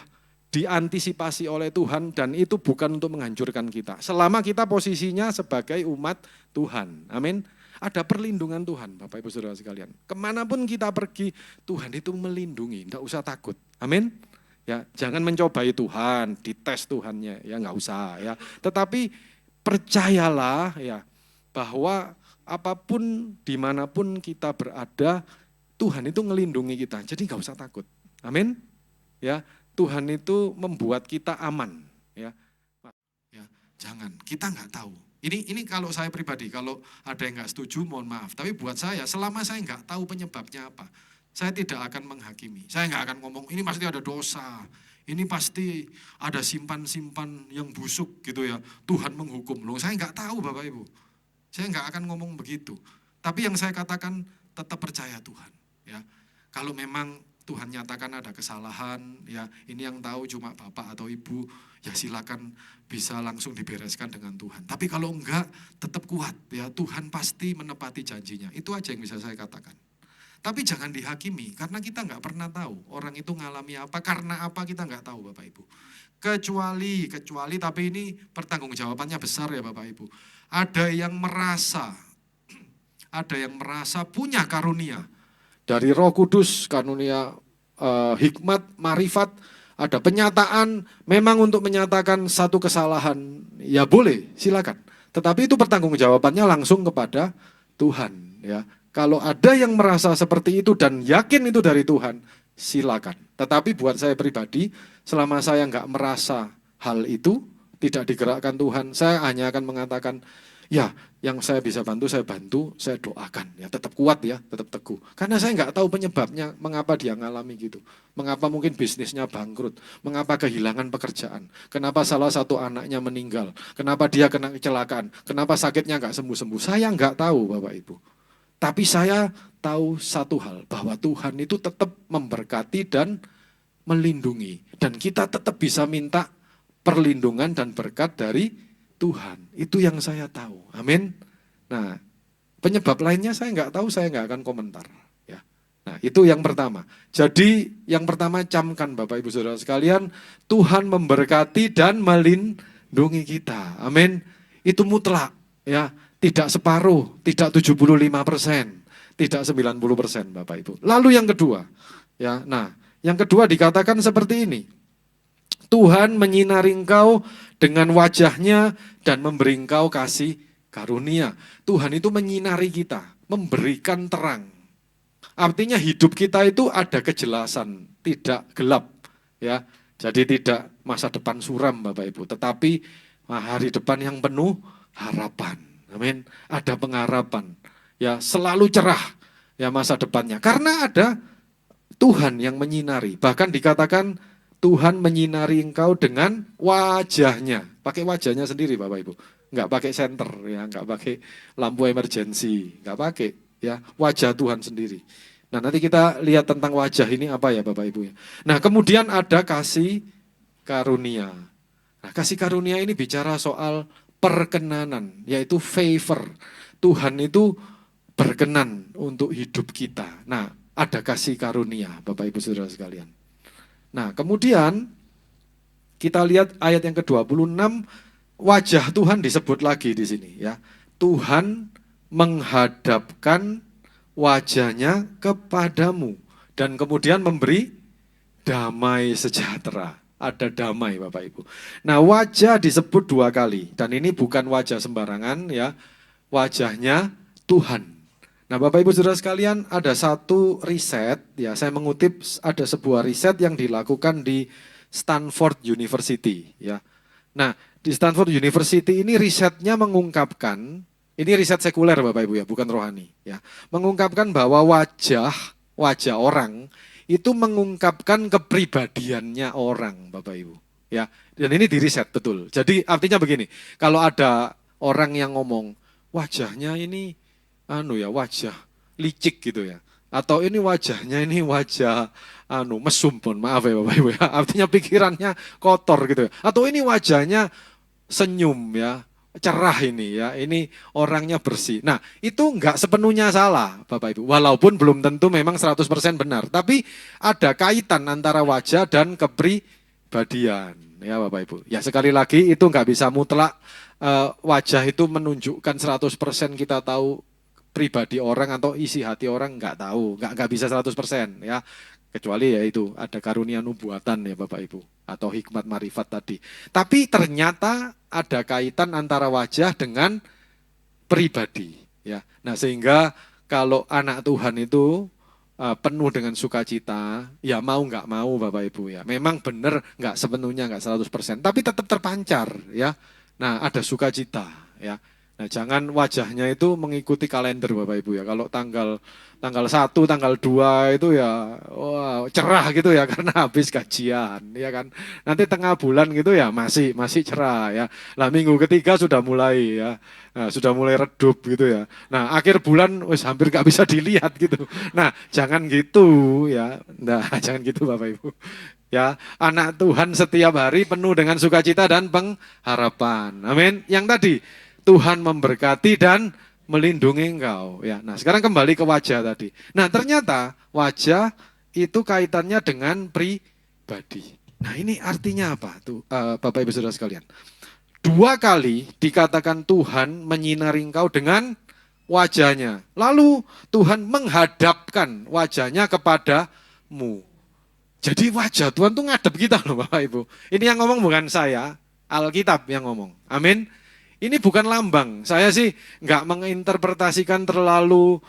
diantisipasi oleh Tuhan dan itu bukan untuk menghancurkan kita. Selama kita posisinya sebagai umat Tuhan. Amin. Ada perlindungan Tuhan, Bapak Ibu Saudara sekalian. Kemanapun kita pergi, Tuhan itu melindungi, enggak usah takut. Amin. Ya, jangan mencobai Tuhan, dites Tuhannya, ya enggak usah ya. Tetapi percayalah ya bahwa apapun dimanapun kita berada, Tuhan itu melindungi kita. Jadi enggak usah takut. Amin. Ya, Tuhan itu membuat kita aman. Ya, jangan. Kita enggak tahu. Ini kalau saya pribadi, kalau ada yang enggak setuju, mohon maaf. Tapi buat saya, selama saya enggak tahu penyebabnya apa, saya tidak akan menghakimi. Saya enggak akan ngomong, ini pasti ada dosa, ini pasti ada simpan-simpan yang busuk gitu ya, Tuhan menghukum. Loh, saya enggak tahu Bapak Ibu. Saya enggak akan ngomong begitu. Tapi yang saya katakan, tetap percaya Tuhan. Ya, kalau memang Tuhan nyatakan ada kesalahan, ya ini yang tahu cuma Bapak atau Ibu, ya silakan bisa langsung dibereskan dengan Tuhan. Tapi kalau enggak, tetap kuat ya, Tuhan pasti menepati janjinya. Itu aja yang bisa saya katakan. Tapi jangan dihakimi, karena kita nggak pernah tahu orang itu ngalami apa, karena apa kita nggak tahu Bapak Ibu. Kecuali, tapi ini pertanggungjawabannya besar ya Bapak Ibu. Ada yang merasa punya karunia dari Roh Kudus, karunia hikmat, marifat, ada penyataan memang untuk menyatakan satu kesalahan, ya boleh, silakan. Tetapi itu pertanggungjawabannya langsung kepada Tuhan, ya. Kalau ada yang merasa seperti itu dan yakin itu dari Tuhan, silakan. Tetapi buat saya pribadi, selama saya nggak merasa hal itu, tidak digerakkan Tuhan, saya hanya akan mengatakan, ya, yang saya bisa bantu, saya doakan. Ya, tetap kuat ya, tetap teguh. Karena saya nggak tahu penyebabnya, mengapa dia ngalami gitu. Mengapa mungkin bisnisnya bangkrut, mengapa kehilangan pekerjaan, kenapa salah satu anaknya meninggal, kenapa dia kena kecelakaan, kenapa sakitnya nggak sembuh-sembuh. Saya nggak tahu Bapak Ibu. Tapi saya tahu satu hal, bahwa Tuhan itu tetap memberkati dan melindungi. Dan kita tetap bisa minta perlindungan dan berkat dari Tuhan. Itu yang saya tahu. Amin. Nah, penyebab lainnya saya nggak tahu, saya nggak akan komentar. Ya. Nah, itu yang pertama. Jadi yang pertama camkan Bapak Ibu Saudara sekalian, Tuhan memberkati dan melindungi kita. Amin. Itu mutlak. Ya, tidak separuh, tidak 75%, tidak 90% Bapak Ibu. Lalu yang kedua, ya. Nah, yang kedua dikatakan seperti ini. Tuhan menyinari engkau dengan wajahnya dan memberi engkau kasih karunia. Tuhan itu menyinari kita, memberikan terang. Artinya hidup kita itu ada kejelasan, tidak gelap. Ya, jadi tidak masa depan suram Bapak Ibu, tetapi hari depan yang penuh harapan. Amin. Ada pengharapan. Ya, selalu cerah ya masa depannya. Karena ada Tuhan yang menyinari. Bahkan dikatakan Tuhan menyinari engkau dengan wajahnya. Pakai wajahnya sendiri Bapak Ibu. Enggak pakai senter, ya, enggak pakai lampu emergensi, enggak pakai, ya, wajah Tuhan sendiri. Nah, nanti kita lihat tentang wajah ini apa ya Bapak Ibu ya. Nah, kemudian ada kasih karunia. Nah, kasih karunia ini bicara soal perkenanan, yaitu favor. Tuhan itu berkenan untuk hidup kita. Nah, ada kasih karunia Bapak Ibu Saudara sekalian. Nah, kemudian kita lihat ayat yang ke-26, wajah Tuhan disebut lagi di sini ya. Tuhan menghadapkan wajahnya kepadamu dan kemudian memberi damai sejahtera. Ada damai Bapak Ibu. Nah, wajah disebut 2 kali dan ini bukan wajah sembarangan ya. Wajahnya Tuhan. Nah, Bapak Ibu Saudara sekalian, ada satu riset, ya saya mengutip ada sebuah riset yang dilakukan di Stanford University, ya. Nah, di Stanford University ini risetnya mengungkapkan, ini riset sekuler Bapak Ibu ya, bukan rohani, ya. Mengungkapkan bahwa wajah orang itu mengungkapkan kepribadiannya orang, Bapak Ibu, ya. Dan ini di riset betul. Jadi artinya begini, kalau ada orang yang ngomong wajahnya ini wajah licik gitu ya. Atau ini wajahnya ini wajah mesum pun, maaf ya Bapak Ibu ya. Artinya pikirannya kotor gitu ya. Atau ini wajahnya senyum ya, cerah ini ya. Ini orangnya bersih. Nah, itu enggak sepenuhnya salah Bapak Ibu. Walaupun belum tentu memang 100% benar, tapi ada kaitan antara wajah dan kepribadian ya Bapak Ibu. Ya sekali lagi itu enggak bisa mutlak wajah itu menunjukkan 100% kita tahu pribadi orang atau isi hati orang, nggak tahu, nggak bisa 100% ya, kecuali ya itu ada karunia nubuatan ya Bapak Ibu atau hikmat marifat tadi. Tapi ternyata ada kaitan antara wajah dengan pribadi ya. Nah, sehingga kalau anak Tuhan itu penuh dengan sukacita, ya mau nggak mau Bapak Ibu ya, memang benar nggak sepenuhnya, nggak 100%, tapi tetap terpancar ya. Nah, ada sukacita ya. Nah, jangan wajahnya itu mengikuti kalender Bapak Ibu ya. Kalau tanggal 1, tanggal 2 itu ya wah, cerah gitu ya karena habis gajian ya kan. Nanti tengah bulan gitu ya masih cerah ya. Lah minggu ketiga sudah mulai ya. Nah, sudah mulai redup gitu ya. Nah, akhir bulan wis hampir gak bisa dilihat gitu. Nah, jangan gitu ya. Nah, jangan gitu Bapak Ibu. Ya, anak Tuhan setiap hari penuh dengan sukacita dan pengharapan. Amin. Yang tadi Tuhan memberkati dan melindungi engkau. Ya, nah sekarang kembali ke wajah tadi. Nah ternyata wajah itu kaitannya dengan pribadi. Nah ini artinya apa tuh Bapak Ibu Saudara sekalian? 2 kali dikatakan Tuhan menyinari engkau dengan wajahnya. Lalu Tuhan menghadapkan wajahnya kepadamu. Jadi wajah Tuhan tuh ngadep kita loh Bapak Ibu. Ini yang ngomong bukan saya, Alkitab yang ngomong. Amin. Ini bukan lambang. Saya sih nggak menginterpretasikan terlalu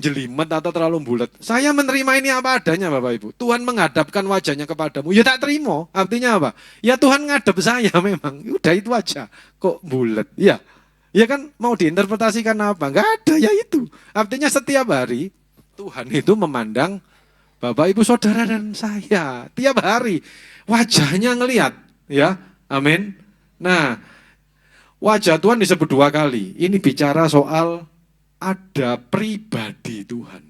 jelimet atau terlalu bulat. Saya menerima ini apa adanya Bapak Ibu. Tuhan menghadapkan wajahnya kepadamu. Ya tak terima. Artinya apa? Ya Tuhan ngadep saya memang. Udah itu aja. Kok bulat? Ya. Ya kan mau diinterpretasikan apa? Nggak ada ya itu. Artinya setiap hari Tuhan itu memandang Bapak Ibu Saudara dan saya. Tiap hari wajahnya ngelihat. Ya. Amin. Nah, wajah Tuhan disebut 2 kali. Ini bicara soal ada pribadi Tuhan.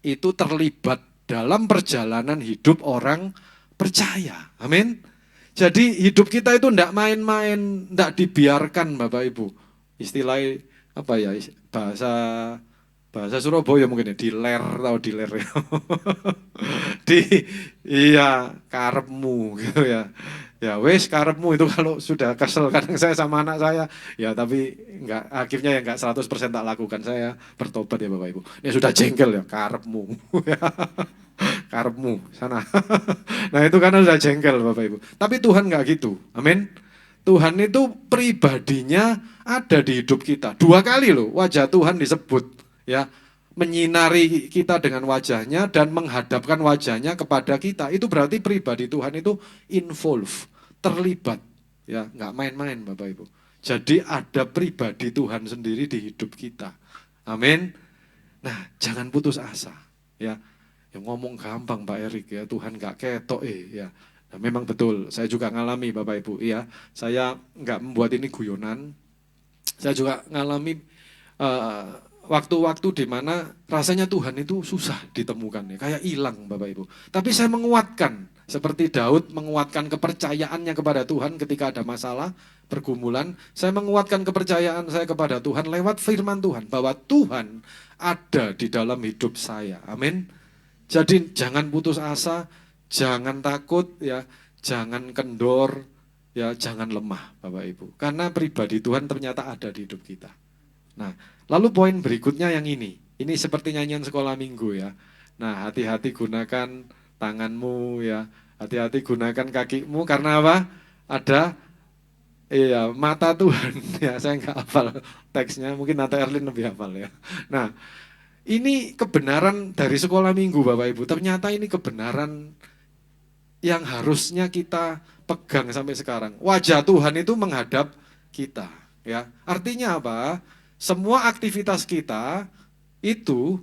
Itu terlibat dalam perjalanan hidup orang percaya. Amin. Jadi hidup kita itu tidak main-main, tidak dibiarkan Bapak Ibu. Istilahnya apa ya, bahasa Surabaya mungkin ya, diler atau diler ya. Iya, karepmu gitu ya. Ya wes karepmu itu kalau sudah kesel kadang saya sama anak saya, ya tapi enggak, akhirnya ya enggak 100% tak lakukan, saya bertobat ya Bapak Ibu. Ini sudah jengkel ya, karepmu. Karepmu sana. Nah itu karena sudah jengkel Bapak Ibu. Tapi Tuhan enggak gitu. Amin. Tuhan itu pribadinya ada di hidup kita. 2 kali loh wajah Tuhan disebut ya. Menyinari kita dengan wajahnya dan menghadapkan wajahnya kepada kita. Itu berarti pribadi Tuhan itu involve, terlibat. Ya, nggak main-main Bapak Ibu. Jadi ada pribadi Tuhan sendiri di hidup kita. Amin. Nah, jangan putus asa. Ya, yang ngomong gampang Pak Erik ya, Tuhan nggak ketok ya. Nah, memang betul, saya juga ngalami Bapak Ibu. Iya, saya nggak membuat ini guyonan. Saya juga ngalami waktu-waktu di mana rasanya Tuhan itu susah ditemukan ya, kayak hilang Bapak Ibu. Tapi saya menguatkan, seperti Daud menguatkan kepercayaannya kepada Tuhan ketika ada masalah, pergumulan. Saya menguatkan kepercayaan saya kepada Tuhan lewat firman Tuhan, bahwa Tuhan ada di dalam hidup saya. Amin. Jadi jangan putus asa, jangan takut ya, jangan kendor, ya jangan lemah Bapak Ibu. Karena pribadi Tuhan ternyata ada di hidup kita. Nah, lalu poin berikutnya yang ini. Ini seperti nyanyian sekolah minggu ya. Nah, hati-hati gunakan tanganmu ya. Hati-hati gunakan kakimu karena apa? Ada mata Tuhan. Ya, saya nggak hafal teksnya. Mungkin Nata Erlin lebih hafal ya. Nah, ini kebenaran dari sekolah minggu Bapak Ibu. Ternyata ini kebenaran yang harusnya kita pegang sampai sekarang. Wajah Tuhan itu menghadap kita. Ya, artinya apa? Semua aktivitas kita itu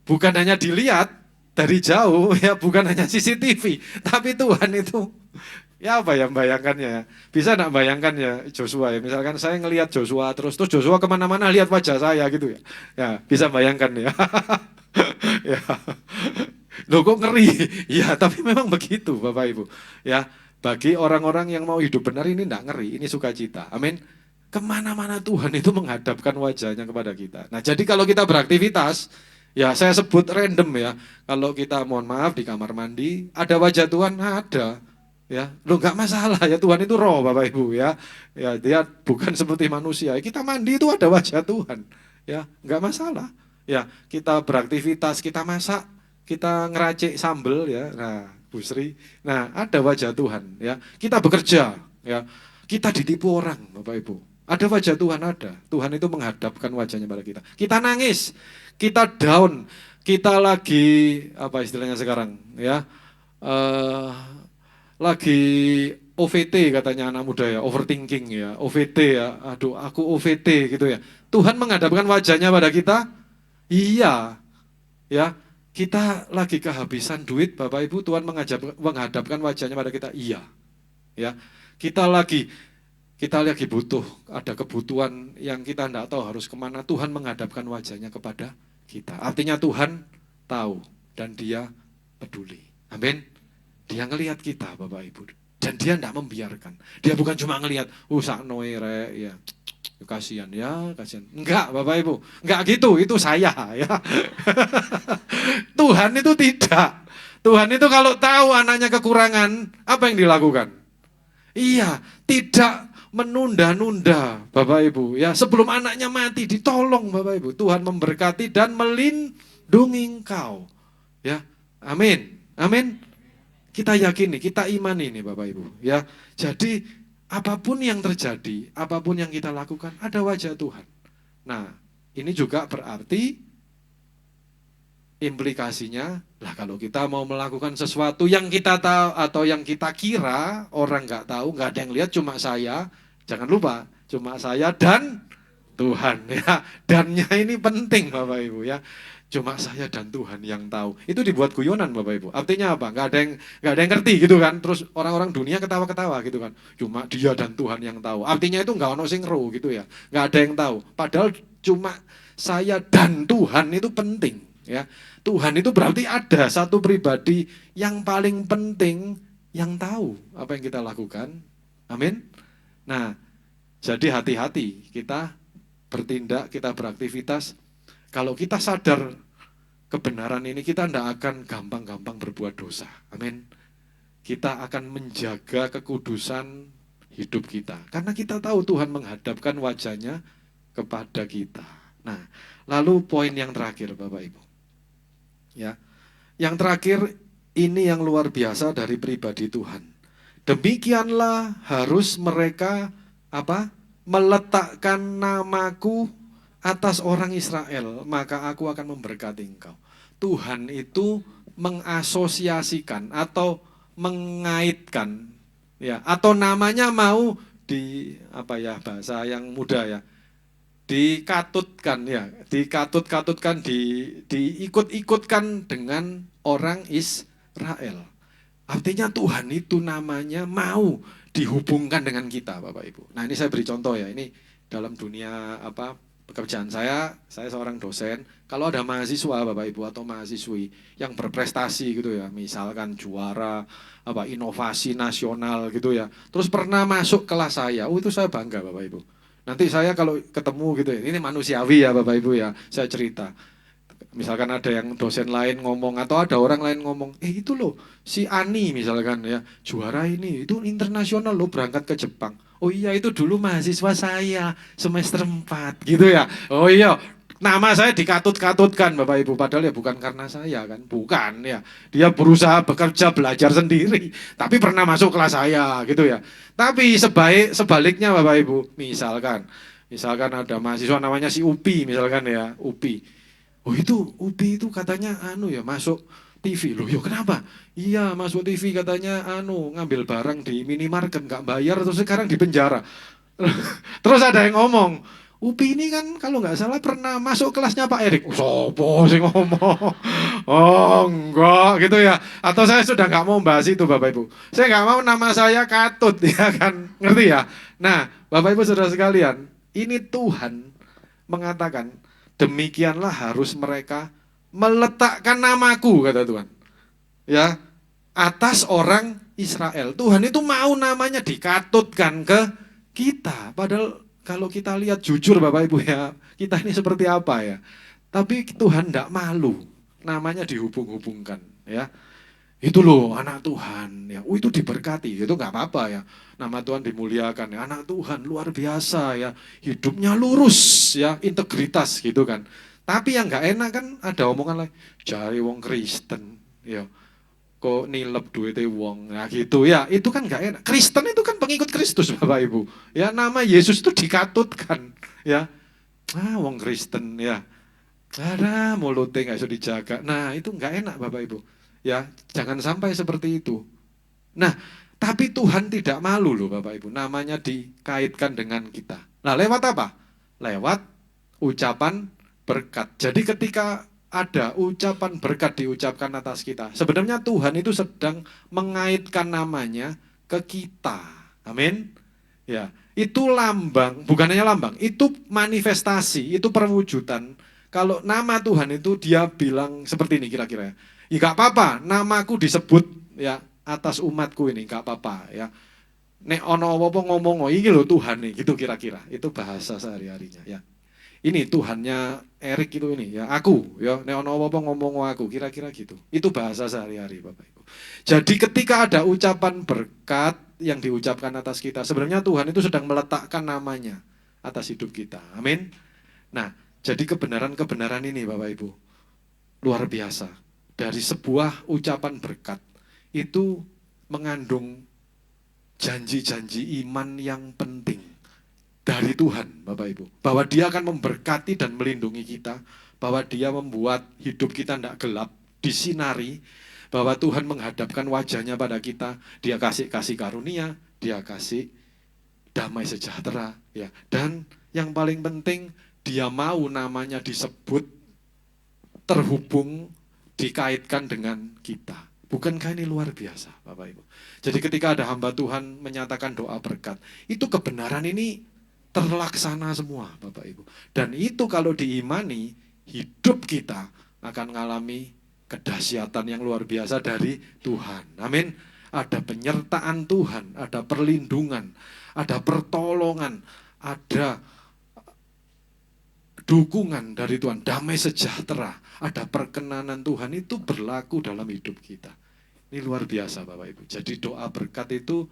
bukan hanya dilihat dari jauh ya, bukan hanya CCTV, tapi Tuhan itu ya apa ya membayangkannya ya. Bisa enggak bayangkan ya Joshua ya, misalkan saya ngelihat Joshua terus Joshua kemana-mana lihat wajah saya gitu ya. Ya bisa bayangkan ya. Ya. Loh kok ngeri? Ya tapi memang begitu Bapak Ibu. Ya bagi orang-orang yang mau hidup benar ini enggak ngeri, ini sukacita. Amin. Kemana-mana Tuhan itu menghadapkan wajahnya kepada kita. Nah jadi kalau kita beraktivitas, ya saya sebut random ya. Kalau kita mohon maaf di kamar mandi, ada wajah Tuhan, ada. Ya, lo nggak masalah ya, Tuhan itu roh Bapak Ibu ya. Ya dia bukan seperti manusia. Kita mandi itu ada wajah Tuhan. Ya nggak masalah. Ya kita beraktivitas, kita masak, kita ngeracik sambel ya. Nah Bu Sri, nah ada wajah Tuhan ya. Kita bekerja ya. Kita ditipu orang Bapak Ibu. Ada wajah Tuhan ada. Tuhan itu menghadapkan wajahnya pada kita. Kita nangis, kita down, kita lagi apa istilahnya sekarang ya, lagi OVT katanya anak muda ya, overthinking ya, OVT ya, aduh aku OVT gitu ya. Tuhan menghadapkan wajahnya pada kita, iya ya. Kita lagi kehabisan duit Bapak Ibu, Tuhan menghadapkan wajahnya pada kita, iya ya. Kita lagi butuh, ada kebutuhan yang kita tidak tahu harus kemana, Tuhan menghadapkan wajahnya kepada kita. Artinya Tuhan tahu dan dia peduli. Amin. Dia ngelihat kita Bapak Ibu. Dan dia tidak membiarkan. Dia bukan cuma ngelihat, sakno rek ya. Kasihan ya, kasihan. Enggak Bapak Ibu, enggak gitu, itu saya ya. Tuhan itu tidak. Tuhan itu kalau tahu anaknya kekurangan, apa yang dilakukan? Iya, tidak menunda-nunda Bapak Ibu ya. Sebelum anaknya mati ditolong Bapak Ibu. Tuhan memberkati dan melindungi engkau. Ya. Amin. Amin. Kita yakini, kita imani nih Bapak Ibu ya. Jadi apapun yang terjadi, apapun yang kita lakukan ada wajah Tuhan. Nah, ini juga berarti implikasinya, lah kalau kita mau melakukan sesuatu yang kita tahu atau yang kita kira orang nggak tahu, nggak ada yang lihat, cuma saya, jangan lupa, cuma saya dan Tuhan ya. Dannya ini penting Bapak Ibu ya. Cuma saya dan Tuhan yang tahu. Itu dibuat guyonan Bapak Ibu. Artinya apa? Nggak ada yang ngerti gitu kan. Terus orang-orang dunia ketawa-ketawa gitu kan. Cuma dia dan Tuhan yang tahu. Artinya itu nggak ono sing ro gitu ya. Nggak ada yang tahu. Padahal cuma saya dan Tuhan itu penting ya. Tuhan itu berarti ada satu pribadi yang paling penting yang tahu apa yang kita lakukan. Amin. Nah, jadi hati-hati kita bertindak, kita beraktivitas. Kalau kita sadar kebenaran ini, kita tidak akan gampang-gampang berbuat dosa. Amin. Kita akan menjaga kekudusan hidup kita. Karena kita tahu Tuhan menghadapkan wajahnya kepada kita. Nah, lalu poin yang terakhir Bapak Ibu. Ya, yang terakhir ini yang luar biasa dari pribadi Tuhan. Demikianlah harus mereka apa? Meletakkan namaku atas orang Israel, maka aku akan memberkati engkau. Tuhan itu mengasosiasikan atau mengaitkan ya, atau namanya mau di apa ya, bahasa yang muda ya, dikatutkan ya, dikatut-katutkan, diikut-ikutkan dengan orang Israel. Artinya Tuhan itu namanya mau dihubungkan dengan kita Bapak Ibu. Nah, ini saya beri contoh ya, ini dalam dunia apa pekerjaan saya seorang dosen. Kalau ada mahasiswa Bapak Ibu atau mahasiswi yang berprestasi gitu ya, misalkan juara apa inovasi nasional gitu ya, terus pernah masuk kelas saya, itu saya bangga Bapak Ibu. Nanti saya kalau ketemu gitu ya, ini manusiawi ya Bapak Ibu ya, saya cerita. Misalkan ada yang dosen lain ngomong atau ada orang lain ngomong, itu loh si Ani misalkan ya, juara ini, itu internasional loh berangkat ke Jepang. Oh iya itu dulu mahasiswa saya semester 4 gitu ya. Oh iya, nama saya dikatut-katutkan Bapak Ibu, padahal ya bukan karena saya kan, bukan ya. Dia berusaha bekerja belajar sendiri, tapi pernah masuk kelas saya gitu ya. Tapi sebaliknya Bapak Ibu, misalkan ada mahasiswa namanya si Upi misalkan ya, Upi. Oh itu Upi itu katanya ya masuk TV. Loh ya kenapa? Iya masuk TV katanya ngambil barang di minimarket nggak bayar terus sekarang di penjara. Terus ada yang ngomong, Upi ini kan kalau nggak salah pernah masuk kelasnya Pak Erik. Sopo sih ngomong? Oh enggak gitu ya. Atau saya sudah nggak mau bahas itu Bapak Ibu. Saya nggak mau nama saya katut ya kan, ngerti ya? Nah Bapak Ibu saudara sekalian, ini Tuhan mengatakan demikianlah harus mereka meletakkan namaku kata Tuhan. Ya, atas orang Israel. Tuhan itu mau namanya dikatutkan ke kita. Padahal kalau kita lihat jujur Bapak Ibu ya, kita ini seperti apa ya. Tapi Tuhan tidak malu namanya dihubung-hubungkan ya. Itu loh anak Tuhan ya. Itu diberkati, itu nggak apa-apa ya. Nama Tuhan dimuliakan ya. Anak Tuhan luar biasa ya. Hidupnya lurus ya, integritas gitu kan. Tapi yang nggak enak kan ada omongan lain. Jari wong Kristen ya. Kok nilep duitnya wong ya gitu ya. Itu kan nggak enak. Kristen itu kan pengikut Kristus Bapak Ibu. Ya nama Yesus itu dikatutkan ya. Wong Kristen ya. Ada mulutnya nggak bisa dijaga. Nah itu nggak enak Bapak Ibu. Ya, jangan sampai seperti itu. Nah, tapi Tuhan tidak malu loh Bapak Ibu, namanya dikaitkan dengan kita. Nah, lewat apa? Lewat ucapan berkat. Jadi ketika ada ucapan berkat diucapkan atas kita, sebenarnya Tuhan itu sedang mengaitkan namanya ke kita. Amin. Ya, itu lambang, bukan hanya lambang, itu manifestasi, itu perwujudan. Kalau nama Tuhan itu dia bilang seperti ini kira-kira ya. Ya gak apa-apa, namaku disebut ya atas umatku ini, gak apa-apa ya. Nek ono apa ngomong, ini loh Tuhan nih, gitu kira-kira. Itu bahasa sehari-harinya ya. Ini Tuhannya Erik itu ini ya, aku ya. Nek ono apa ngomong aku, kira-kira gitu. Itu bahasa sehari-hari Bapak Ibu. Jadi ketika ada ucapan berkat yang diucapkan atas kita. Sebenarnya Tuhan itu sedang meletakkan namanya atas hidup kita. Amin. Nah, jadi kebenaran-kebenaran ini Bapak Ibu, luar biasa. Dari sebuah ucapan berkat, itu mengandung janji-janji iman yang penting dari Tuhan Bapak Ibu. Bahwa Dia akan memberkati dan melindungi kita, bahwa Dia membuat hidup kita tidak gelap, disinari, bahwa Tuhan menghadapkan wajahnya pada kita, Dia kasih karunia, Dia kasih damai sejahtera, ya. Dan yang paling penting, Dia mau namanya disebut, terhubung, dikaitkan dengan kita. Bukankah ini luar biasa Bapak Ibu? Jadi ketika ada hamba Tuhan menyatakan doa berkat, itu kebenaran ini terlaksana semua Bapak Ibu. Dan itu kalau diimani, hidup kita akan mengalami kedahsyatan yang luar biasa dari Tuhan. Amin. Ada penyertaan Tuhan, ada perlindungan, ada pertolongan, ada dukungan dari Tuhan, damai sejahtera, ada perkenanan Tuhan, itu berlaku dalam hidup kita. Ini luar biasa Bapak Ibu. Jadi doa berkat itu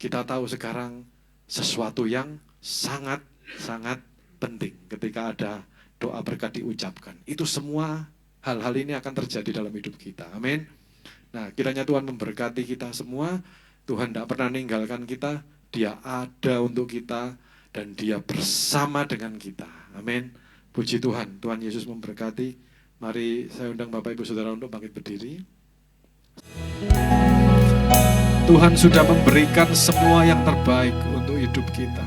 kita tahu sekarang sesuatu yang sangat penting ketika ada doa berkat diucapkan. Itu semua hal-hal ini akan terjadi dalam hidup kita. Amin. Nah, kiranya Tuhan memberkati kita semua. Tuhan tidak pernah meninggalkan kita. Dia ada untuk kita dan Dia bersama dengan kita. Amin. Puji Tuhan. Tuhan Yesus memberkati. Mari saya undang Bapak Ibu Saudara untuk bangkit berdiri. Tuhan sudah memberikan semua yang terbaik untuk hidup kita.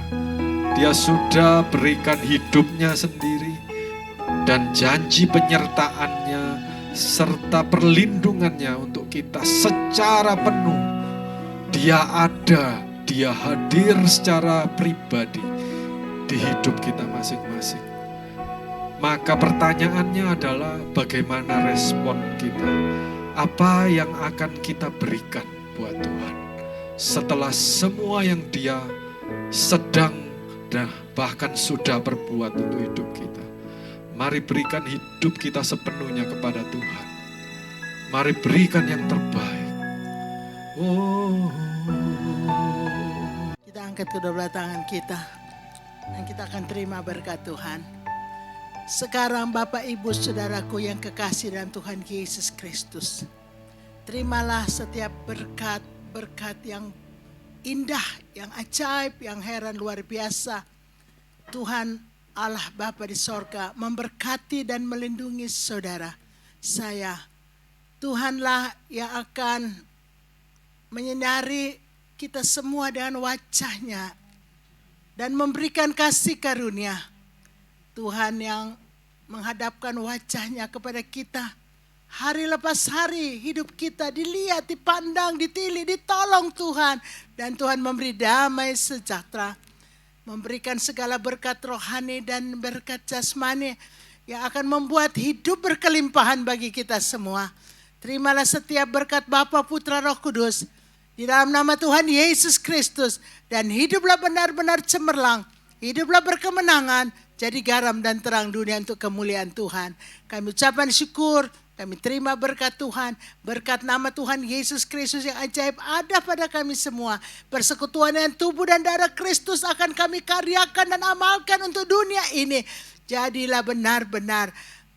Dia sudah berikan hidupnya sendiri dan janji penyertaannya serta perlindungannya untuk kita secara penuh. Dia ada, Dia hadir secara pribadi di hidup kita masing-masing. Maka pertanyaannya adalah bagaimana respon kita? Apa yang akan kita berikan buat Tuhan setelah semua yang Dia sedang dan bahkan sudah berbuat untuk hidup kita? Mari berikan hidup kita sepenuhnya kepada Tuhan. Mari berikan yang terbaik. Kita angkat kedua belah tangan kita dan kita akan terima berkat Tuhan. Sekarang Bapak Ibu Saudaraku yang kekasih dalam Tuhan Yesus Kristus, terimalah setiap berkat yang indah, yang ajaib, yang heran, luar biasa. Tuhan Allah Bapa di sorga memberkati dan melindungi saudara saya. Tuhanlah yang akan menyinari kita semua dengan wajahnya dan memberikan kasih karunia. Tuhan yang menghadapkan wajahnya kepada kita. Hari lepas hari hidup kita dilihat, dipandang, ditilik, ditolong Tuhan. Dan Tuhan memberi damai sejahtera. Memberikan segala berkat rohani dan berkat jasmani yang akan membuat hidup berkelimpahan bagi kita semua. Terimalah setiap berkat Bapa, Putra, Roh Kudus di dalam nama Tuhan Yesus Kristus. Dan hiduplah benar-benar cemerlang. Hiduplah berkemenangan. Jadi garam dan terang dunia untuk kemuliaan Tuhan. Kami ucapkan syukur. Kami terima berkat Tuhan, berkat nama Tuhan Yesus Kristus yang ajaib ada pada kami semua. Persekutuan dengan tubuh dan darah Kristus akan kami karyakan dan amalkan untuk dunia ini. Jadilah benar-benar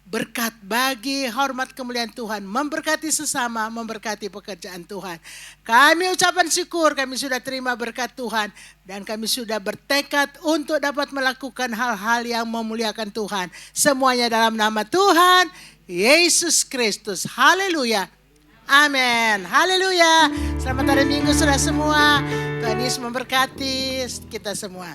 berkat bagi hormat kemuliaan Tuhan. Memberkati sesama, memberkati pekerjaan Tuhan. Kami ucapkan syukur, kami sudah terima berkat Tuhan. Dan kami sudah bertekad untuk dapat melakukan hal-hal yang memuliakan Tuhan. Semuanya dalam nama Tuhan Yesus Kristus. Haleluya. Amin. Haleluya. Selamat hari Minggu saudara semua. Tuhan Yesus memberkati kita semua.